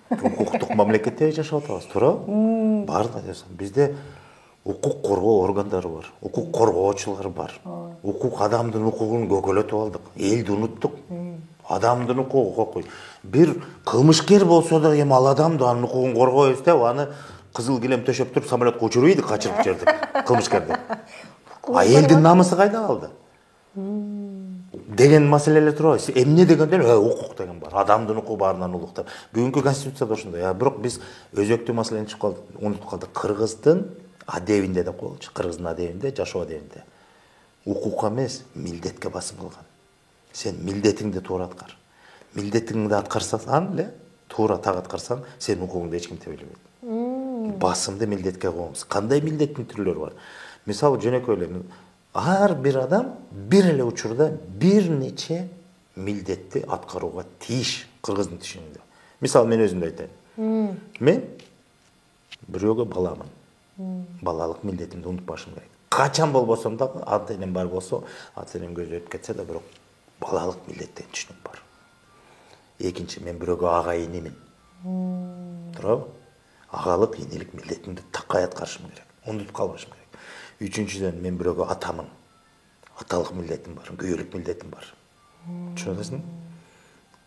Укуктук мамлекетте жашап атабыз, туурабы? Баардык айтасың. Бизде укук коргоо органдары бар, укук коргоочулар бар. Укук, адамдын укугун көкөлөтүп алдык. Элди унуттук. Адамдын укугу кой. Бир кылмышкер болсо да, эми ал адамды, анын укугун коргойбуз деп, аны кызыл килем төшөп туруп самолетке учурбайдык, качырып жибердик кылмышкерди. А элдин намысы кайда калды? Деген маселелер турабы. Эмне дегенде укук деген бар. Адамдын укугу баарынан улук деп. Бүгүнкү конституцияда ошондой. Бирок биз өзөктүү маселени унутуп калдык. Кыргыздын адебинде деп коелучу. Кыргыздын адебинде, жашоо адебинде укукка эмес, милдетке басым кылган. Сен милдетиңди туура аткар. Милдетиңди аткарсаң эле, туура так аткарсаң, сенин укугуңду эч ким тебелебейт. Басымды милдетке коюңуз. Кандай милдеттин түрлөрү бар? Мисалы жөнөкөй эле, ар бир адам бир эле учурда бир нече милдетти аткарууга тийиш кыргыздын түшүнүгүндө. Мисалы мен өзүмдү айтайын. Мен бирөөгө баламын. Балалык милдетимди унутпашым керек. Качан болбосом дагы, ата-энем бар болсо, ата-энем көзү өтүп кетсе да, бирок балалык милдет деген түшүнүк бар. Экинчи, мен бирөөгө ага инимин. Туурабы? Агалык, инелик милдетимди такай аткарышым керек. Унутуп калбашым керек. Үчүнчүдөн, мен бирөөгө атамын. Аталык милдетим бар, күйөөлүк милдетим бар. Түшүнөсүң?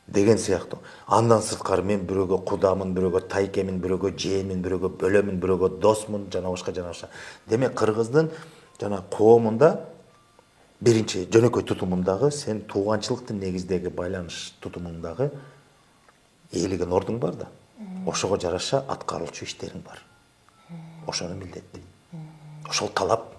деген сыяктуу. Андан сырткары мен бирөөгө кудамын, бирөөгө тайкемин, бирөөгө жээмин, бирөөгө бөлөмүн, бирөөгө досмун, жана башка жана башка. Демек кыргыздын жана коомунда биринчи жөнөкөй тутумундагы сен тууганчылыктын негиздеги байланыш тутумундагы ээлеген ордуң бар да. Ошого жараша аткарылчу иштериң бар. Ошону милдетти. Ошол талап.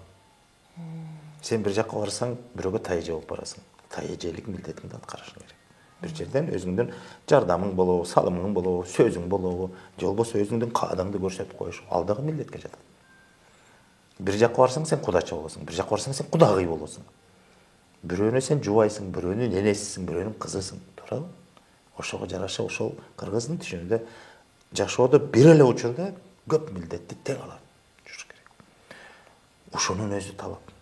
Сен бир жакка барсаң, бирөөгө тайже болуп барасың. Тайежелик милдетиңди аткарышың керек. Бир жерден өзүңдүн жардамың болобу, салымың болобу, сөзүң болобу, же болбосо өзүңдүн каадыңды көрсөтүп коюш. Ал дагы милдетке жатат. Бир жакка барсаң сен кудача болосуң, бир жакка барсаң сен кудагый болосуң. Бирөөнө сен жубайсың, бирөөнүн энесисиң, бирөөнүн кызысың, туурабы? Ошого жараша ошол кыргыздын түшүнүндө жашоодо бир эле учурда көп милдетти тең алып жүрүш керек. Ошонун өзү талап.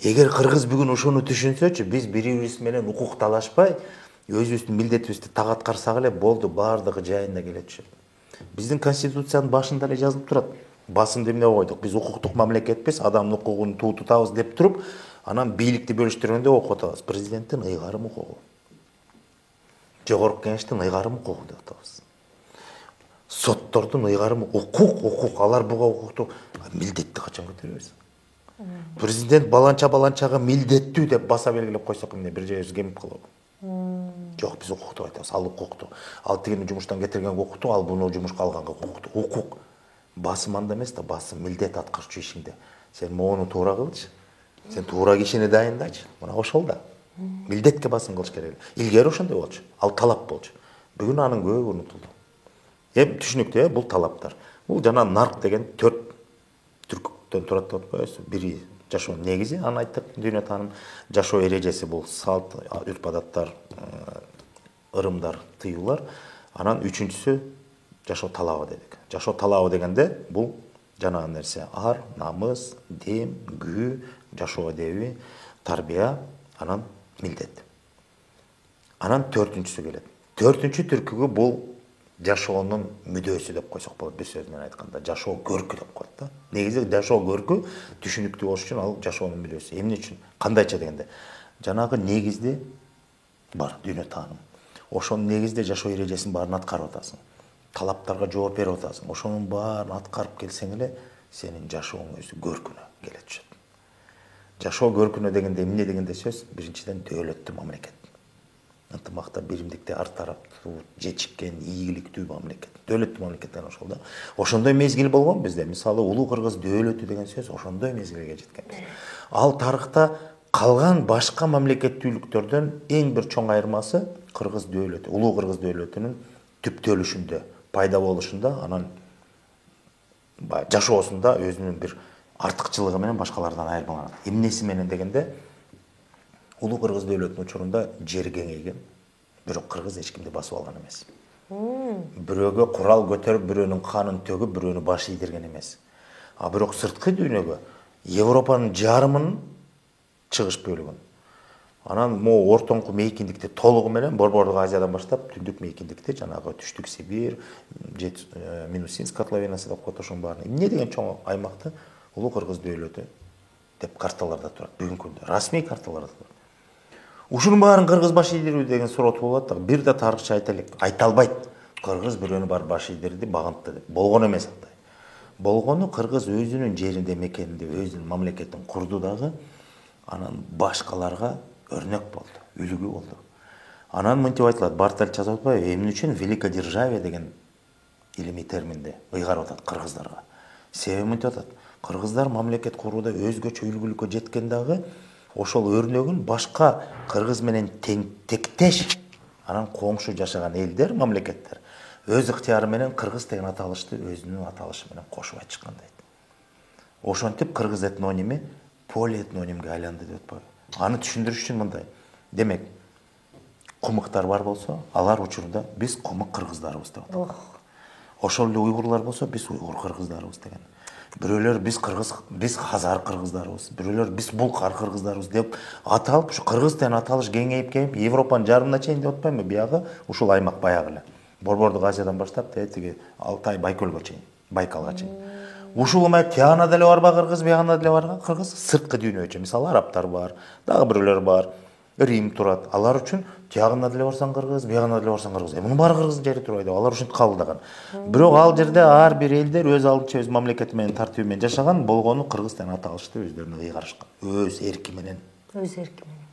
Эгер кыргыз бүгүн ошону түшүнсөчү, биз бири-бирибиз менен укук талашпай, өзүбүздүн милдетибизди так аткарсак эле болду, баардыгы жайына келе түшөт. Биздин конституциянын башында эле жазылып турат. Басымды эмне койдук? Биз укуктук мамлекетпиз, адамдын укугун туу тутабыз деп туруп, анан бийликти бөлүштүргөндө окуп атабыз. Президенттин ыйгарым укугу. Жогорку кеңештин ыйгарым укугу деп атабыз. Соттордун ыйгарым укук, алар буга укукту милдетти качан көтөрөбүз? Президент баланчага милдеттүү деп баса белгилеп койсок эмне бир жерибиз кемип калабы? Жок, биз укукту айтабыз. Ал укукту. Ал тигини жумуштан кетирген укукту, ал буну жумушка алганга укукту. Укук. Басым анда эмес да, басым милдет аткарчу ишиңде. Сен могуну туура кылчы. Сен туура кишини дайындачы. Мына ошол да. Милдетке басым кылыш керек. Илгери ошондой болчу. Ал талап болчу. Бүгүн анын көбү унутулду. Түшүнүктүү, бул талаптар. Бул жана нарк деген 4 түркүктөн турат деп атпайбызбы? Бири жашоо негизи, аны айттык, дүйнө тааным. Жашоо эрежеси бул салт, үрп-адаттар, ырымдар, тыюулар. Анан үчүнчүсү жашоо талабы дедик. Жашоо талабы дегенде бул жанагы нерсе: ар, намыс, дем, күү, жашоо эдеби, тарбия, анан милдет. Анан төртүнчүсү келет. Төртүнчү түркүгү бул жашоонун мүдөөсү деп койсок болот, бир сөз менен айтканда. Жашоо көркү деп коет да. Негизи жашоо көркү түшүнүктүү болуш үчүн ал жашоонун мүдөөсү. Эмне үчүн? Кандайча дегенде, жанагы негизде бар дүйнө тааным. Ошонун негизде жашоо эрежесин баарын аткарып атасың. Талаптарга жооп берип атасың. Ошонун баарын аткарып келсең эле сенин жашооң өзү көркүнө келе түшөт. Жашоо көркүнө дегенде эмне дегенде сөз? Биринчиден дөөлөттүү мамлекет. Ынтымакта, биримдикте ар тараптуу, жечиккен, ийгиликтүү мамлекет. Дөөлөттүү мамлекет деген ошол да. Ошондой мезгил болгон бизде. Мисалы, улуу кыргыз дөөлөтү деген сөз ошондой мезгилге жеткенбиз. Ал тарыхта калган башка мамлекеттүүлүктөрдөн эң бир чоң айырмасы кыргыз дөөлөтү, улуу кыргыз дөөлөтүнүн түптөлүшүндө, пайда болушунда, анан жашоосунда өзүнүн бир артыкчылыгы менен башкалардан айырмаланат. Эмнеси менен дегенде, улуу кыргыз дөөлөтүнүн учурунда жер кеңейген, бирок кыргыз эч кимди басып алган эмес. Бирөөгө курал көтөрүп, бирөөнүн канын төгүп, бирөөнү баш ийдирген эмес. А бирок сырткы дүйнөгө Европанын жарымын чыгыш бөлүгүн. Анан могу ортоңку мейкиндикти толугу менен Борбордук Азиядан баштап түндүк мейкиндикти, жанагы түштүк Сибирь, Минусинск котловинасы деп коет, ошонун баарын. Эмне деген чоң аймакты улуу кыргыз дөөлөтү деп карталарда турат, бүгүнкү күндө расмий карталарда турат. Ушунун баарын кыргыз баш ийдирүү деген суроо болот да, бир да тарыхчы айта элек, айта албайт. Кыргыз бирөөнү бар баш ийдирди, багынтты деп. Болгон эмес андай. Болгону кыргыз өзүнүн жеринде, мекенинде, өзүнүн мамлекетин курду дагы, анан башкаларга өрнөк болду, үлгү болду. Анан мынтип айтылат, Бартель жазып атпайбы, эмне үчүн великодержавие деген илимий терминди ыйгарып атат кыргыздарга. Себеби мынтип атат, кыргыздар мамлекет курууда өзгөчө үлгүлүккө жеткен дагы ошол өрнөгүн башка кыргыз менен тектеш, анан коңшу жашаган элдер, мамлекеттер өз ыктыяры менен кыргыз деген аталышты өзүнүн аталышы менен кошуп айтышкан дейт. Ошентип кыргыз этноними полиэтнонимге айланды деп атпайбы. Аны түшүндүрүш үчүн мындай. Демек, кумуктар бар болсо, алар учурунда биз кумук кыргыздарыбыз деп аталган. Ошол эле уйгурлар болсо, биз уйгур кыргыздарыбыз деген. Бирөөлөр биз хазар кыргыздарыбыз, бирөөлөр биз булкар кыргыздарыбыз деп аталып, ушу кыргыз деген аталыш кеңейип, Европанын жарымына чейин деп атпаймынбы, биягы ушул аймак баягы эле. Борбордук Азиядан баштап тиги Алтай, Байкөлгө чейин, Байкалга чейин. Ушул эме тияна деле барбы кыргыз, бияна деле барбы кыргыз, сырткы дүйнөчө. Мисалы, арабтар бар, дагы бирөөлөр бар. Рим турат. Алар үчүн тиягына деле барсаң кыргыз, биягына деле барсаң кыргыз. Мунун баары кыргыздын жери турбайт деп алар ушинтип кабылдаган. Бирок ал жерде ар бир элдер өз алдынча өз мамлекети менен тартиби менен жашаган, болгону кыргыз деген ата алышты, өздөрүнө ыйгарышкан. Өз эрки менен. Өз эрки менен.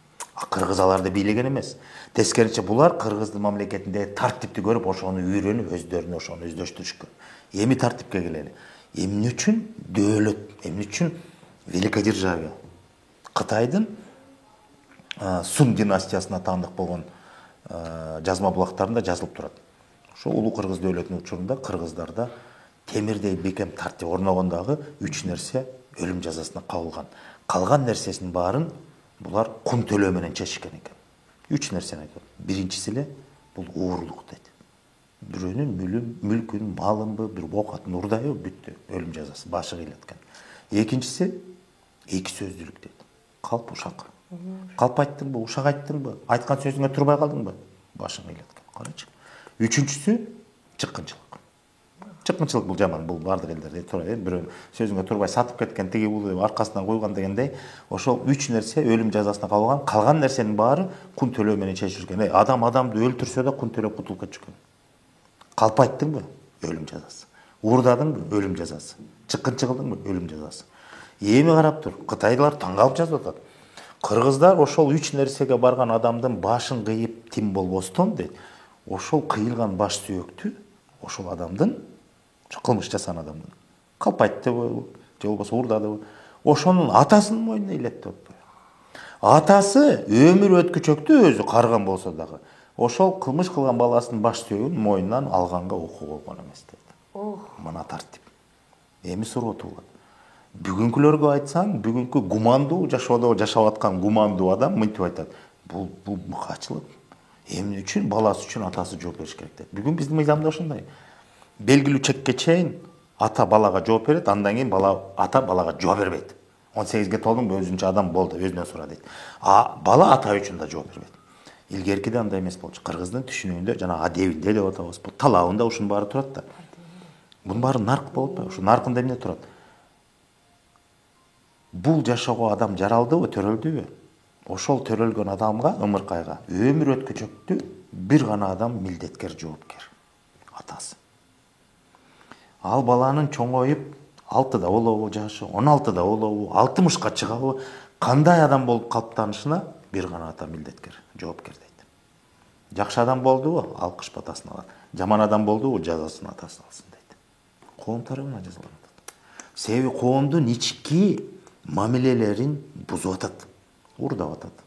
Кыргыз аларды бийлеген эмес. Тескерисинче булар кыргыздын мамлекетинде тартипти көрүп, ошону үйрөнүп, өздөрүнө ошону өздөштүрүшкөн. Эми тартипке келели. Эмне үчүн дөөлөт, эмне үчүн великодержавие? Кытайдын Сун династиясына таандык болгон жазма булактарында жазылып турат. Ошо улуу кыргыз дөөлөтүнүн учурунда кыргыздарда темирдей бекем тартип орногондагы 3 нерсе өлүм жазасына кабылган. Калган нерсесинин баарын булар кун төлөө менен чечишкен экен. 3 нерсени айтат. Биринчиси эле бул уурлук дейт. Бирөөнүн мүлкүн, малынбы, бир оокатын урдайбы, бүттү. Өлүм жазасы, башы кыйылат экен. Экинчиси эки сөздүүлүк дейт. Калп ушак. Калп айттыңбы, ушак айттыңбы, айткан сөзүңө турбай калдыңбы, башың кыйылат экен. Карачы. Үчүнчүсү чыккынчылык. Чыккынчылык бул жаман, бул бардык элдерде турат. Бирөө сөзүңө турбай сатып кеткен, тиги бул деп аркасынан койгон дегендей, ошол 3 нерсе өлүм жазасына кабылган. Калган нерсенин баары кун төлөө менен чечилген. Адам адамды өлтүрсө да кун төлөп кутулуп кетчүкөн. Калп айттыңбы, өлүм жазасы. Уурдадыңбы, өлүм жазасы. Чыккынчы кылдыңбы, өлүм жазасы. Эми карап тур, кытайлар таң калып жазып атат. Кыргыздар ошол 3 нерсеге барган адамдын башын кыйып тим болбостон дейт. Ошол кыйылган баш сүйөктү ошол адамдын, кылмыш жасаган адамдын калп айттыбы, же болбосо уурдадыбы, ошонун атасынын мойнуна илет деп. Атасы өмүр өткүчөктү өзү карган болсо дагы, ошол кылмыш кылган баласынын баш сүйөгүн мойнунан алганга укугу болгон эмес дейт. Мына тартип. Эми суроо туулат. Бүгүнкүлөргө айтсаң, бүгүнкү гумандуу жашоодо жашап аткан гумандуу адам мынтип айтат. Бул мыкаачылык. Эмне үчүн баласы үчүн атасы жооп бериш керек дейт. Бүгүн биздин мыйзамда ошондой. Белгилүү чекке чейин ата балага жооп берет, андан кийин ата балага жооп бербейт. 18-ге толдуңбу, өзүнчө адам болду, өзүнөн сура дейт. Бала ата үчүн да жооп бербейт. Илгеркиде андай эмес болчу. Кыргыздын түшүнүгүндө жана адебинде деп атабыз. Бул талабында ушунун баары турат да. Бунун баары нарк болуп атпайбы? Ушу наркында эмне турат? Бул жашоого адам жаралдыбы, төрөлдүбү? Ошол төрөлгөн адамга, ымыркайга өмүр өткүчөктү бир гана адам милдеткер, жоопкер. Атасы. Ал баланын чоңоюп 6-да болобу жашы, 16-да болобу, 60-ка чыгабы, кандай адам болуп калыптанышына бир гана ата милдеткер, жоопкер дейт. Жакшы адам болдубу, алкыш батасын алат. Жаман адам болдубу, жазасын атасы алсын дейт. Коом тарабынан жазылган. Себеби коомдун ички мамилелерин бузуп атат, уурдап атат,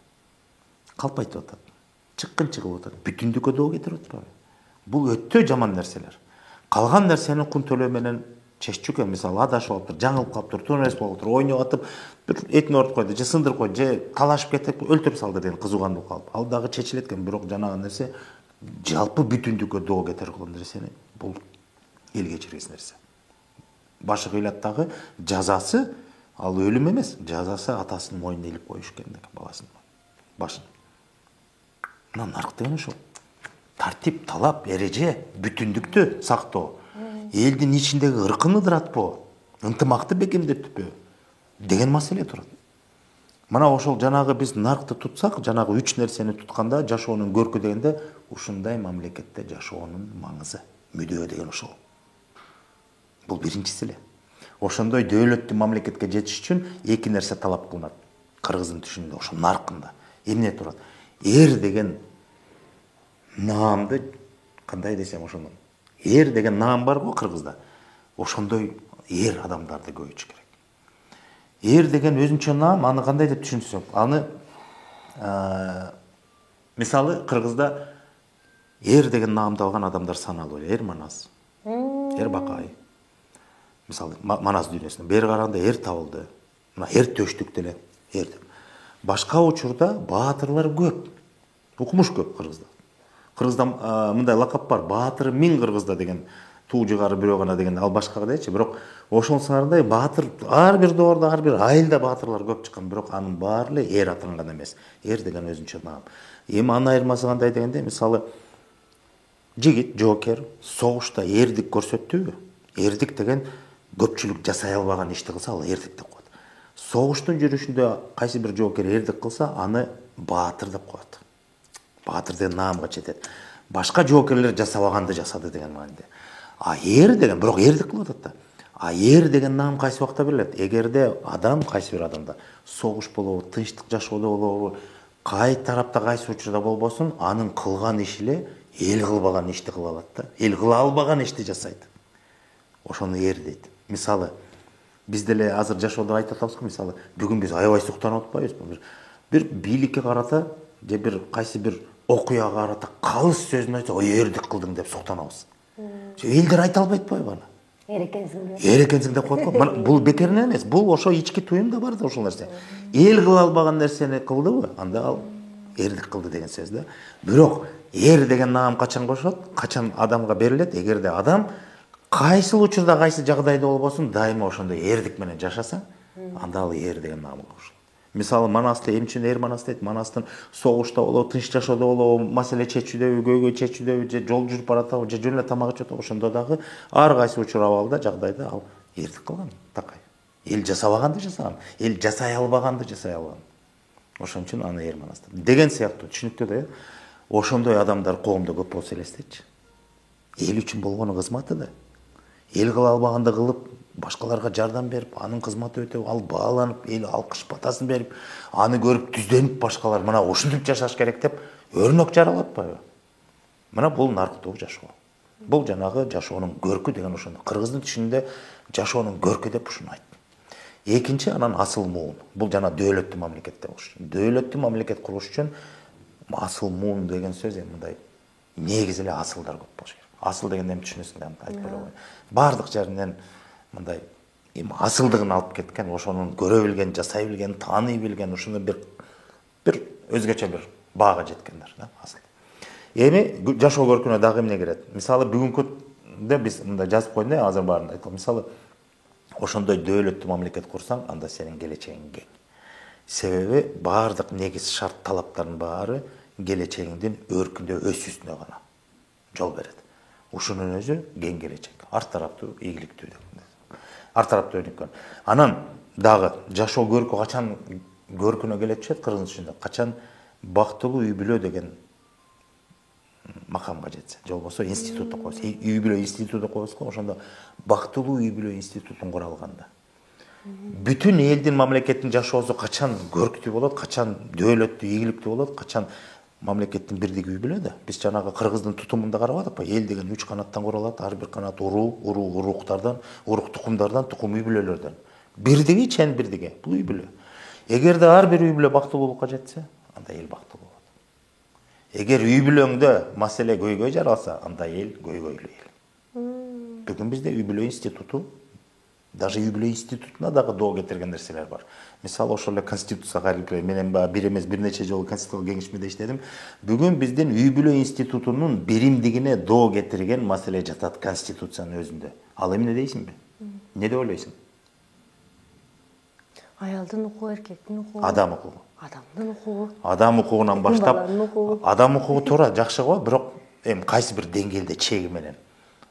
калп айтып атат, чыккынчы кылып атат, бүтүндүккө доо кетирип атпайбы? Бул өтө жаман нерселер. Калган нерсени кун төлөө менен чеччү экен. Мисалы, адашып алыптыр, жаңылып калыптыр, тунес болуптур, ойноп атып, этин ортуп койду, же сындырып койду, же талашып кетип өлтүрүп салды деген кызуугандуу калып. Ал дагы чечилет экен, бирок жанагы нерсе жалпы бүтүндүккө доо кетирип кылган нерсени бул эл кечиргис нерсе. Башы кыйлат дагы жазасы ал өлүм эмес, жазасы атасынын мойнуна илип коюш экен баласынын башын. Мына нарк деген ошол. Тартип, талап, эреже, бүтүндүктү сактоо. Элдин ичиндеги ыркын ыдыратпоо, ынтымакты бекемдетпөө деген маселе турат. Мына ошол жанагы биз наркты тутсак, жанагы 3 нерсени тутканда жашоонун көркү дегенде ушундай мамлекетте жашоонун маңызы, мүдөө деген ошол. Бул биринчиси эле. Ошондой дөөлөттүү мамлекетке жетиш үчүн 2 нерсе талап кылынат. Кыргыздын түшүнүндө ошол наркында эмне турат? Эр деген наамды кандай десем ошону. Эр деген наам бар го кыргызда. Ошондой эр адамдарды көбөйтүш керек. Эр деген өзүнчө наам, аны кандай деп түшүнсөк, аны мисалы кыргызда эр деген наамды алган адамдар саналуу. Эр Манас, эр Бакай. Мисалы, Манас дүйнөсүнө бери караганда эр табылды. Мына эр төштүк деле, эр деп. Башка учурда баатырлар көп. Укмуш көп кыргызда. Кыргызда мындай лакап бар, баатыры 1000 кыргызда деген, туу жыгары бирөө гана деген, ал башка дечи, бирок ошол сыңарындай баатыр ар бир доордо, ар бир айылда баатырлар көп чыккан, бирок анын баары эле эр аталган эмес. Эр деген өзүнчө наам. Эми анын айырмасы кандай дегенде, мисалы, жигит, жоокер, согушта эрдик көрсөттүбү? Эрдик деген көпчүлүк жасай албаган ишти кылса, ал эрдик деп коет. Согуштун жүрүшүндө кайсы бир жоокер эрдик кылса, аны баатыр деп коет. Баатыр деген наамга жетет. Башка жоокерлер жасабаганды жасады деген мааниде. А эр деген, бирок эрдик кылып атат да. А эр деген наам кайсы убакта берилет? Эгерде адам, кайсы бир адамда согуш болобу, тынчтык жашоодо болобу, кай тарапта кайсы учурда болбосун, анын кылган иши эле эл кылбаган ишти кыла алат да. Эл кыла албаган ишти жасайт. Ошону эр дейт. Мисалы, биз деле азыр жашоодо айтып атабызбы, мисалы, бүгүн биз аябай суктанып атпайбызбы? Бир бийликке карата же бир кайсы бир окуяга карата калыс сөзүн айтса, ой эрдик кылдың деп суктанабыз. Элдер айта албай атпайбы аны? Эр экенсиң деп коет го. Бул бекеринен эмес. Бул ошо ички туюм да бар да ошол нерсе. Эл кыла албаган нерсени кылдыбы? Анда ал эрдик кылды деген сөз да. Бирок эр деген наам качан кошот? Качан адамга берилет? Эгерде адам кайсыл учурда кайсы жагдайда болбосун, дайыма ошондой эрдик менен жашаса, анда ал эр деген наамга кошот. Мисалы, Манасты эмчен эр Манас дейт. Манастын согушта болобу, тынч жашоодо болобу, маселе чечүүдөбү, көйгөй чечүүдөбү, же жол жүрүп баратабы, же жөн эле тамак ичип атабы, ошондо дагы ар кайсы учур абалда, жагдайда ал эрдик кылган, такай. Эл жасабаганды жасаган, эл жасай албаганды жасай алган. Ошон үчүн аны эр Манас дейт. Деген сыяктуу түшүнүктүү да. Ошондой адамдар коомдо көп болсо элестечи. Эл үчүн болгону кызматы да. Эл кыла албаганды кылып, башкаларга жардам берип, анын кызматы өтөп, ал бааланып, эл алкыш батасын берип, аны көрүп түздөнүп башкалар мына ушинтип жашаш керек деп өрнөк жаралып атпайбы? Мына бул нарктуу жашоо. Бул жанагы жашоонун көркү деген ошондо. Кыргыздын түшүндө жашоонун көркү деп ушуну айтты. Экинчи анан асыл муун. Бул жана дөөлөттүү мамлекет деп уш. Дөөлөттүү мамлекет куруш үчүн асыл муун деген сөз мындай негизи эле асылдар көп болуш керек. Асыл дегенде эмне түшүнөсүң деп айтып эле коеюн. Бардык жеринен мындай асылдыгын алып кеткен, ошонун көрө билген, жасай билген, тааный билген, ушуну бир өзгөчө бир баага жеткендер да, асыл. Эми жашоо көркүнө дагы эмне кирет? Мисалы, бүгүнкүдө биз мындай жазып койдум да, азыр баарын айтып. Мисалы, ошондой дөөлөттүү мамлекет курсаң, анда сенин келечегиң кең. Себеби бардык негиз шарт талаптардын баары келечегиңдин өркүндөө өсүүсүнө гана жол берет. Ушунун өзү кең келечек, ар тараптуу ийгиликтүү деп. Ар тараптуу өнүккөн. Анан дагы жашоо көркү качан көркүнө келет түшөт кыргыз түшүндө? Качан бактылуу үй бүлө деген макамга жетсе, же болбосо институту койсо, үй бүлө институту койсо, ошондо бактылуу үй бүлө институтун кура алганда. Бүтүн элдин, мамлекеттин жашоосу качан көрктүү болот, качан дөөлөттүү, ийгиликтүү болот, качан мамлекеттин бирдиги үй бүлө да. Биз жанагы кыргыздын тутумунда карабадыкпы? Эл деген 3 канаттан куралат, ар бир канат уруктардан, урук тукумдардан, тукум үй бүлөлөрдөн. Бирдиги чен бирдиги, бул үй бүлө. Эгерде ар бир үй бүлө бактылуулукка жетсе, анда эл бактылуу болот. Эгер үй бүлөңдө маселе көйгөй жаралса, анда эл көйгөйлүү эл. Бүгүн бизде үй бүлө институту, даже үй бүлө институтуна дагы доо кетирген нерселер бар. Мисалы, ошол эле конституцияга менен бир эмес бир нече жолу конституциялык кеңешмеде иштедим. Бүгүн биздин үй бүлө институтунун биримдигине доо кетирген маселе жатат конституциянын өзүндө. Ал эмне дейсиңби? Не деп ойлойсуң? Аялдын укугу, эркектин укугу. Адам укугу. Адамдын укугу. Адам укугунан баштап, адам укугу туура жакшы го, бирок эми кайсы бир деңгээлде чеги менен.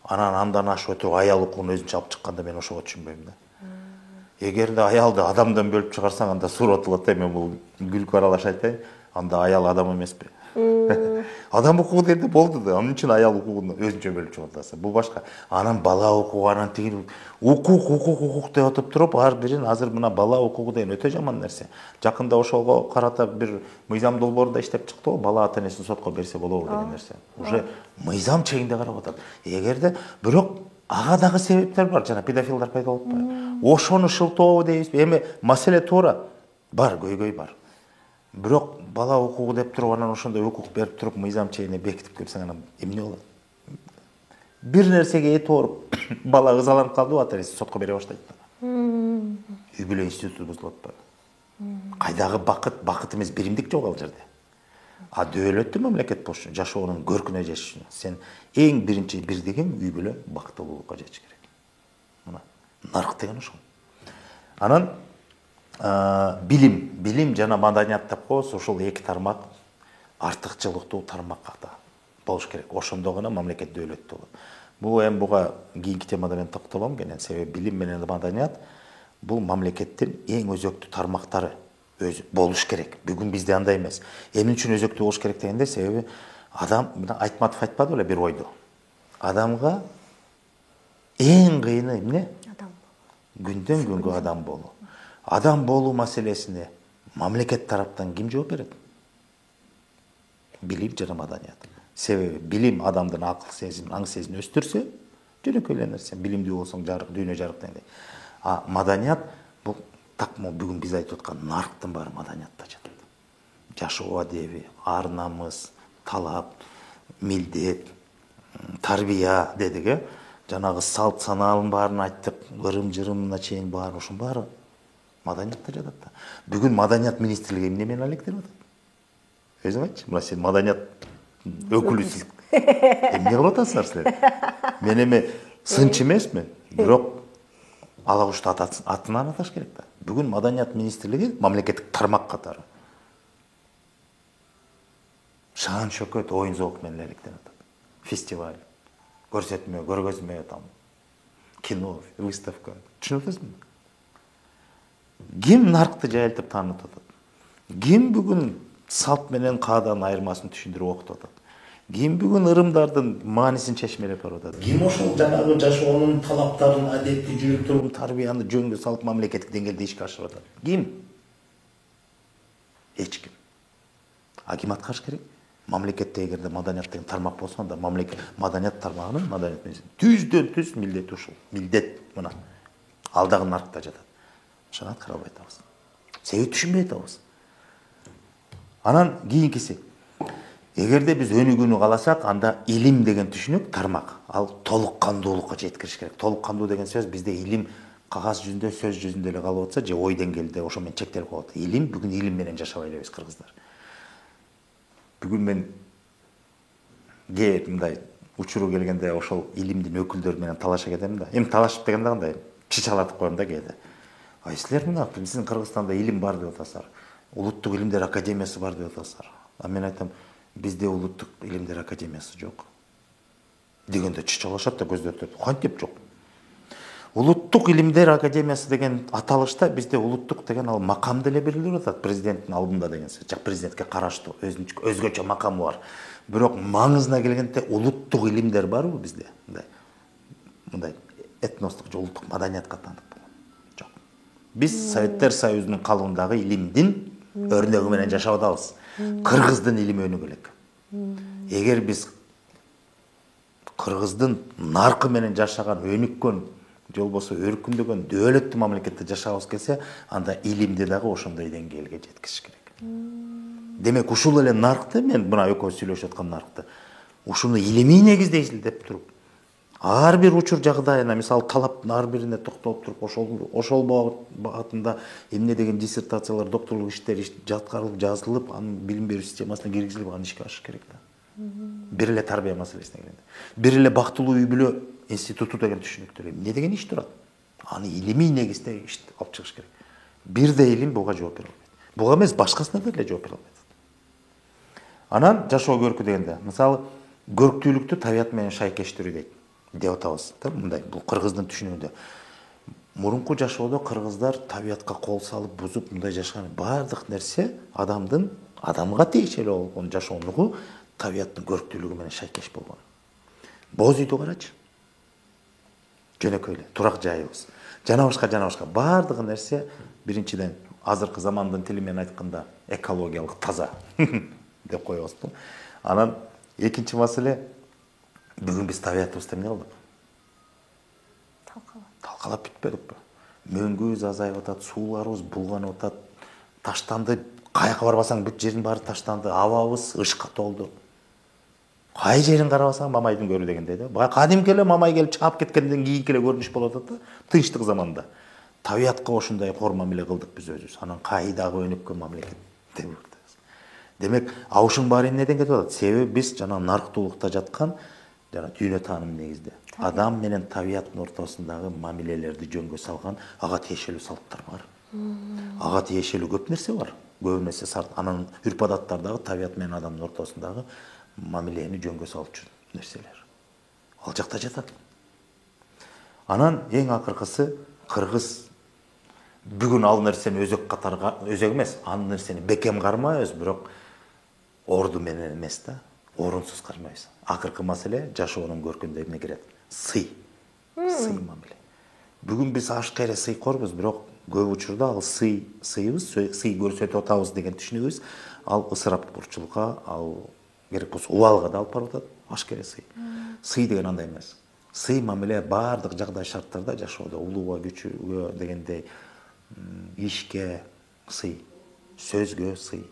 Андан ашып өтүп аял укугун өзүнчө алып чыкканда мен ошого түшүнбөйм да. Эгерде аялды адамдан бөлүп чыгарсаң, анда суратылат да, мен бул күлкү аралаш айтайын, анда аял адам эмеспи? Адам укугу дегенде болду да, анын үчүн аял укугун өзүнчө бөлүп чыгартасың. Бул башка. Анан бала укугу, анан тиги укук деп атып туруп, ар бирин азыр мына бала укугу деген өтө жаман нерсе. Жакында ошого карата бир мыйзам долбоорунда иштеп чыкты го, бала ата энесин сотко берсе болобу деген нерсе. Уже мыйзам чегинде карап атат. Эгерде бирок ага дагы себептер бар, жана педофилдар пайда болуп атпайбы? Ошону шылтообу дейбизби? Эми маселе туура. Бар, көйгөй бар. Бирок бала укугу деп туруп, анан ошондой укук берип туруп, мыйзам чегине бекитип келсең, анан эмне болот? Бир нерсеге эти ооруп, бала ызаланып калдыбы, ата энеси сотко бере баштайт да. Үй бүлө институту бузулуп атпайбы? Кайдагы бакыт эмес, биримдик жок ал жерде. А дөөлөттүү мамлекет болуш үчүн, жашоонун көркүнө жетиш үчүн сен эң биринчи бирдигиң үй бүлө бактылуулукка жетиш керек. Мына нарк деген ошол. Анан билим жана маданият деп коебуз, ошол эки тармак артыкчылыктуу тармакта болуш керек. Ошондо гана мамлекет дөөлөттүү болот. Бул эми буга кийинки темада мен токтолом кенен, себеби билим менен маданият бул мамлекеттин эң өзөктүү тармактары. болуш керек. Бүгүн бизде андай эмес. Эмне үчүн өзөктүү болуш керек дегенде, себеби адам мына Айтматов айтпады беле бир ойду. Адамга эң кыйыны эмне? Адам. Күндөн күнгө адам болуу. Адам болуу маселесине мамлекет тараптан ким жооп берет? Билим жана маданият. Себеби билим адамдын акыл сезимин, аң сезимин өстүрсө, жөнөкөй эле нерсе. Билимдүү болсоң жарык, дүйнө жарык дегендей. А маданият бул так бүгүн биз айтып аткан нарктын баары маданиятта жатат. Жашоо адеби, ар намыс, талап, милдет, тарбия дедик, э? Жанагы салт санаалын баарын айттык, ырым-жырымына чейин баары, ошонун баары маданиятта жатат да. Бүгүн маданият министрлиги эмне менен алектенип атат? Өзүң айтчы, мына сен маданият өкүлүсүң. Эмне кылып атасыңар силер? Мен эми сынчы эмесмин, бирок ала кушту атынан аташ керек да. Бүгүн маданият министрлиги мамлекеттик тармак катары шаан шөкөт оюн зоок менен алектенип атат. Фестиваль, көрсөтмө, көргөзмө, там кино, выставка. Түшүнүп атасызбы? Ким наркты жайылтып таанытып атат? Ким бүгүн салт менен кааданын айырмасын түшүндүрүп окутуп атат? Ким бүгүн ырымдардын маанисин чечмелеп барып атат? Ким ошол жанагы жашоонун талаптарын, адетти, жүрүп тургун тарбияны жөнгө салып мамлекеттик деңгээлде ишке ашырып атат? Ким? Эч ким. А ким аткарыш керек? Мамлекетте эгерде маданият деген тармак болсо, анда маданият тармагынын түздөн түз милдети ушул. Милдет мына ал дагы наркта жатат. Ошону аткара албай атабыз. Себеби түшүнбөй атабыз. Анан кийинкиси, эгерде биз өнүгүүнү кааласак, анда илим деген түшүнүк тармак. Ал толук кандуулукка жеткириш керек. Толук кандуу деген сөз бизде илим кагаз жүзүндө, сөз жүзүндө эле калып атса, же ой деңгээлде ошо менен чектелип калат. Илим бүгүн илим менен жашабай элебиз кыргыздар. Бүгүн мен мындай учуру келгенде ошол илимдин өкүлдөрү менен талаша кетем да. Эми талашып дегенде кандай? Чычалатып коем да кээде. Ай силер мына биздин Кыргызстанда илим бар деп атасыздар. Улуттук илимдер академиясы бар деп атасыздар. А мен айтам, бизде улуттук илимдер академиясы жок. Дегенде чычалашат да көздөтөт. Кантип жок? Улуттук илимдер академиясы деген аталышта бизде улуттук деген ал макам деле берилип атат президенттин алдында деген сөз. Жак президентке караштуу өзгөчө макамы бар. Бирок маңызына келгенде улуттук илимдер барбы бизде? Мындай этностук же улуттук маданиятка таанып болгон. Жок. Биз Советтер Союзунун калыбындагы илимдин өрнөгү менен жашап атабыз. Кыргыздын илими өнүгө элек. Эгер биз кыргыздын наркы менен жашаган, өнүккөн, же болбосо өркүндөгөн дөөлөттүү мамлекетте жашагыбыз келсе, анда илимди дагы ошондой деңгээлге жеткизиш керек. Демек, ушул эле наркты, мен мына экөөбүз сүйлөшүп аткан наркты, ушуну илимий негиздейсиз деп туруп, ар бир учур жагдайына, мисалы талаптын ар бирине токтолуп туруп, ошол багытында эмне деген диссертациялар, докторлук иштер жаткарылып, жазылып, анын билим берүү системасына киргизилип, анын ишке ашыш керек да. Бир эле тарбия маселесине келгенде. Бир эле бактылуу үй бүлө институту деген түшүнүктөр эмне деген иш турат? Аны илимий негизде иш алып чыгыш керек. Бирдей илим буга жооп бере албайт. Буга эмес, башкасына деле жооп бере албайт. Анан жашоо көркү дегенде, мисалы, көрктүүлүктү табият менен шайкештирүү деп атабыз. Мындай, бул кыргыздын түшүнүгүндө. Мурунку жашоодо кыргыздар табиятка кол салып, бузуп, мындай жашаган баардык нерсе адамга тиешелүү болгон жашоонугу табияттын көрктүүлүгү менен шайкеш болгон. Боз үйдү карачы. Жөнөкөй эле, турак жайыбыз. Жана башка баардык нерсе биринчиден азыркы замандын тили менен айтканда экологиялык таза деп коебузбу. Анан экинчи маселе, бүгүн биз табиятыбызды эмне кылдык? Талкалап бүтпөдүкпү? Мөңгүбүз азайып атат, сууларыбыз булганып атат, таштанды, каяка барбасаң бүт жердин баары таштанды, абабыз ышка толду. Кай жерин карабасаң мамайдын көрү дегендей да. Кадимки эле мамай келип чаап кеткенден кийинки эле көрүнүш болуп атат да, тынчтык заманда. Табиятка ошондой кор мамиле кылдык биз өзүбүз. Анан кайдагы өнүккөн мамлекет деп атабыз. Демек, ушунун баары эмнеден кетип атат? Себеби биз жана нарктуулукта жаткан жана дүйнө таанымы негизде адам менен табияттын ортосундагы мамилелерди жөнгө салган ага тиешелүү салттар бар. Ага тиешелүү көп нерсе бар. Көбүнесе анан үрп адаттардагы табият менен адамдын ортосундагы мамилени жөнгө салчу нерселер. Ал жакта жатат. Анан эң акыркысы, кыргыз Бүгүн ал нерсени өзөк катарга, өзөк эмес, ал нерсени бекем кармайбыз, бирок орду менен эмес да, орунсуз кармайбыз. Акыркы маселе жашоонун көркүндөй эмне кирет? Сый. Сый мамиле. Бүгүн биз ашкере сыйкорбуз, бирок көп учурда ал сыйыбыз, сый көрсөтүп атабыз деген түшүнүгүбүз, ал ысырапкорчулукка, ал керек болсо убалга да алып барып атат. Ашкере сый. Сый деген андай эмес. Сый мамиле баардык жагдай шарттарда жашоодо улууга, күчүгө дегендей, ишке сый, сөзгө сый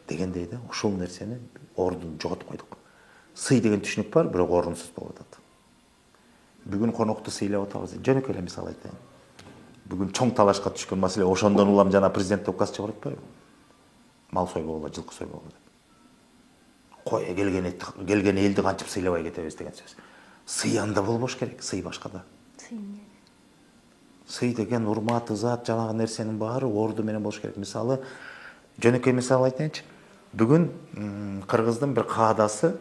дегендей да, ушул нерсени ордун жоготуп койдук. Сый деген түшүнүк бар, бирок орунсуз болуп атат. Бүгүн конокту сыйлап атабыз. Жөнөкөй эле мисал айтайын. Бүгүн чоң талашка түшкөн маселе ошондон улам жана президенттик указ чыгарып атпайбы? Мал сойбогула, жылкы сойбогула деп. Кой келген элди кантип сыйлабай кетебиз деген сөз. Сый анда болбош керек, сый башкада. Сый деген урмат, ызат, жанагы нерсенин баары орду менен болуш керек. Мисалы, жөнөкөй мисал айтайынчы. Бүгүн кыргыздын бир каадасы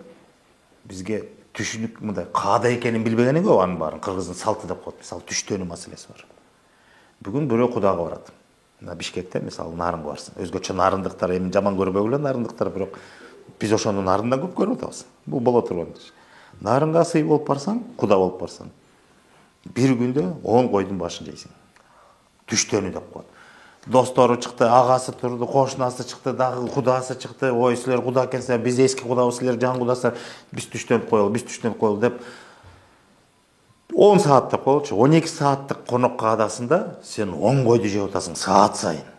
бизге түшүнүк мындай каада экенин билбегени көп, анын баарын кыргыздын салты деп коет. Мисалы, түштөнүү маселеси бар. Бүгүн бирөө Кудага барат. Бишкекте мисалы нарынга барсын. Өзгөчө нарындыктар эми жаман көрбөгүлө нарындыктар, бирок биз ошону нарындан көп көрүп атабыз. Бул боло турган иш. Нарынга сый болуп барсаң, Куда болуп барсаң, бир күндө 10 койдун башын жейсиң. Түштөнүү деп коет. Достору чыкты, агасы турду, кошунасы чыкты, дагы кудасы чыкты. Ой, силер Куда экенсиңер, биз эски кудабыз, силер жаңы кудасыздар. Биз түштөнүп коелу деп 10 саат деп коелучу. 12 сааттык конок каадасында сен 10 койду жеп атасың саат сайын.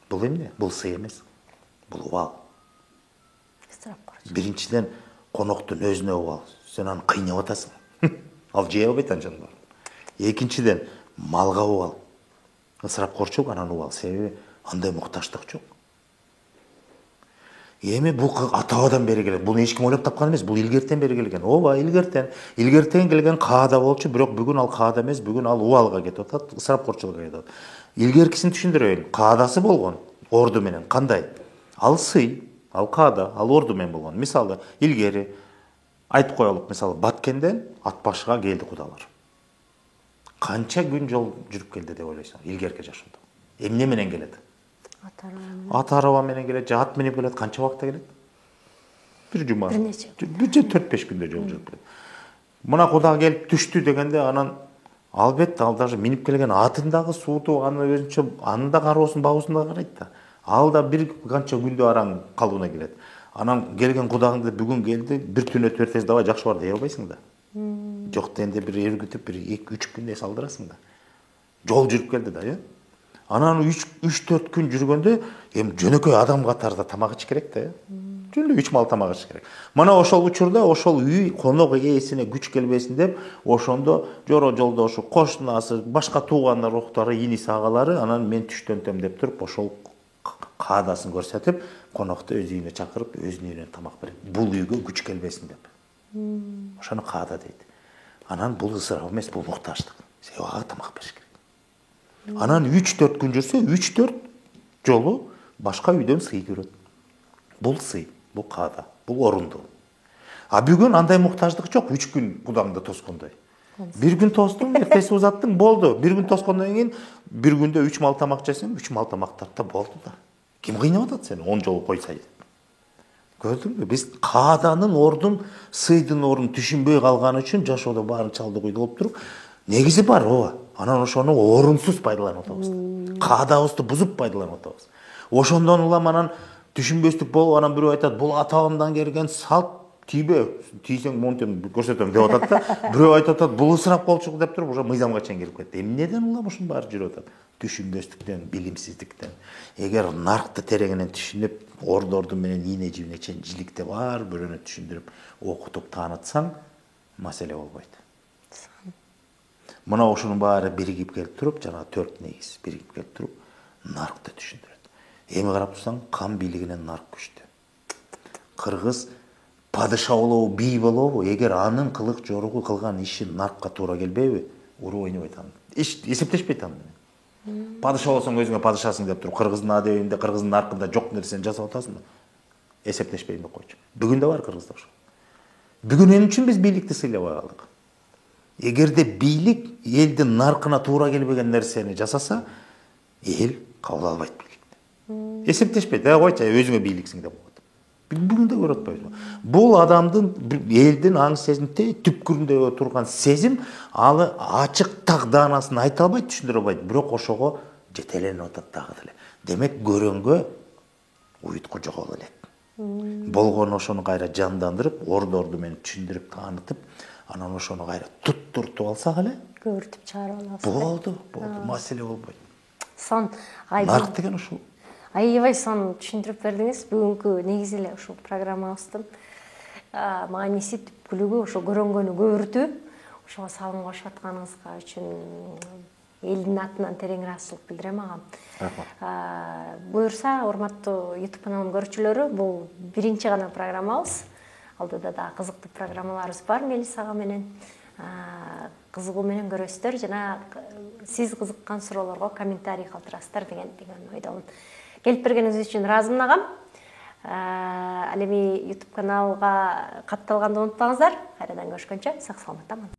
Бул эмне? Бул сый эмес. Бул убал. Биринчиден коноктун өзүнө убал. Сен аны кыйнап атасың. Ал жей албайт анчаны баарын. Экинчиден малга убал. Ысырапкорчулук анан убал. Себеби андай муктаждык жок. Эми бул атабадан бери келет. Буну эч ким ойлоп тапкан эмес. Бул илгертен бери келген. Ооба, илгертен келген каада болчу, бирок бүгүн ал каада эмес, бүгүн ал убалга кетип атат, ысырапкорчулукка кетип атат. Илгеркисин түшүндүрөйүн. Каадасы болгон орду менен кандай? Ал сый, ал каада, ал орду менен болгон. Мисалы, илгери айтып коелук, мисалы, Баткенден Атбашыга келди кудалар. Канча күн жол жүрүп келди деп ойлойсуң? Илгерки жашоодо. Эмне менен келет? Ат араба менен келет, же ат менен келет, канча убакытта келет? Бир жума. Бир 4-5 күндө жол жүрүп келет. Мына Кудага келип түштү дегенде анан албетте ал даже минип келген атындагы сууту аны өзүнчө анын да кароосун, багуусун да карайт да. Ал да бир канча күндө араң калыбына келет. Анан келген Кудагыңды бүгүн келди, бир түн өтүп эртеси давай жакшы бар дей албайсың да. Жок дегенде бир эргитип, бир 2-3 күндө салдырасың да. Жол жүрүп келди да, Анан 3-4 күн жүргөндө эми жөнөкөй адам катарда тамак ич керек да, Жөн эле 3 мал тамак ич керек. Мана ошол учурда ошол үй конок ээсине күч келбесин деп, ошондо жоро жолдошу, кошунасы, башка туугандар, уктары, иниси, агалары анан мен түштөнтөм деп туруп, ошол каадасын көрсөтүп, конокто өз үйүнө чакырып, өзүнүн үйүнөн тамак берет. Бул үйгө күч келбесин деп. Ошону каада дейт. Анан бул ысырап эмес, бул муктаждык. Себеби ага тамак бериш керек. Анан 3-4 күн жүрсө, 3-4 жолу башка үйдөн сый көрөт. Бул сый, бул каада, бул орунду. А бүгүн андай муктаждык жок, 3 күн Кудаңды тоскондой. Бир күн тостуң, эртеси узаттың, болду. Бир күн тоскондон кийин бир күндө 3 мал тамак жесең, 3 мал тамак тарта болду да. Ким кыйнап атат сени 10 жолу койсай? Көрдүңбү? Биз кааданын ордун, сыйдын ордун түшүнбөй калган үчүн жашоодо баарын чалды куйду болуп туруп, негизи бар ооба. Анан ошону орунсуз пайдаланып атабыз. Каадабызды бузуп пайдаланып атабыз. Ошондон улам анан түшүнбөстүк болуп, анан бирөө айтат, бул атабамдан келген салт, тийбе, тийсең монтен көрсөтөм деп атат да. Бирөө айтат, бул ысырапкорчулук деп туруп, ошо мыйзамга чейин кирип кетти. Эмнеден улам ушунун баары жүрүп атат? Түшүнбөстүктөн, билимсиздиктен. Эгер наркты тереңинен түшүнүп, ордорду менен ийне жибине чейин жиликте бар бирөөнү түшүндүрүп, окутуп таанытсаң, маселе болбойт. Мына ошонун баары биригип келип туруп, жана 4 негиз биригип келип туруп, наркты түшүндүрөт. Эми карап турсаң, кан бийлигинен нарк күчтүү. Кыргыз падыша болобу, бий болобу, эгер анын кылык жоругу кылган иши наркка туура келбейби, уруу ойнобойт аны. Эсептешпейт аны менен. Падыша болсоң өзүңө падышасың деп туруп, кыргыздын адебинде, кыргыздын наркында жок нерсени жасап атасың да. Эсептешпейм деп койчу. Бүгүн да бар Кыргызда ошо. Бүгүн эмне үчүн биз бийликти сыйлабай калдык? эгерде бийлик элдин наркына туура келбеген нерсени жасаса, эл кабыл албайт бийликти. Эсептешпейт, койчу, өзүңө бийликсиң деп коет. Бүгүн да көрүп атпайбызбы? Бул адамдын элдин аң сезимде түпкүрүндө турган сезим, аны ачык так даанасын айта албайт, түшүндүрө албайт, бирок ошого жетеленип атат дагы деле. Демек көрөнгө уютку жогобу элек. Болгону ошону кайра жандандырып, ордорду менен түшүндүрүп, таанытып, анан ошону кайра туттуртуп алсак эле, Көөртүп чыгарып алабыз. болду, маселе болбойт. Сон Нарк деген ушул. аябай сон түшүндүрүп бердиңиз. Бүгүнкү негизи эле ушул программабыздын мааниси түпкүлүгү ошо көрөнгөнү көөртүү. Ошого салым кошуп атканыңызга үчүн элдин атынан терең ыраазычылык билдирем агам. Буюрса, урматтуу YouTube каналым көрүүчүлөрү, бул биринчи гана программабыз. Алдыда да кызыктуу программаларыбыз бар Мелис ага менен. Кызыгуу менен көрөсүздөр жана сиз кызыккан суроолорго комментарий калтырасыздар деген ойдомун. Келип бергениңиз үчүн ыраазымын агам. Ал эми YouTube каналга катталганды унутпаңыздар. Кайрадан көрүшкөнчө сак саламатта.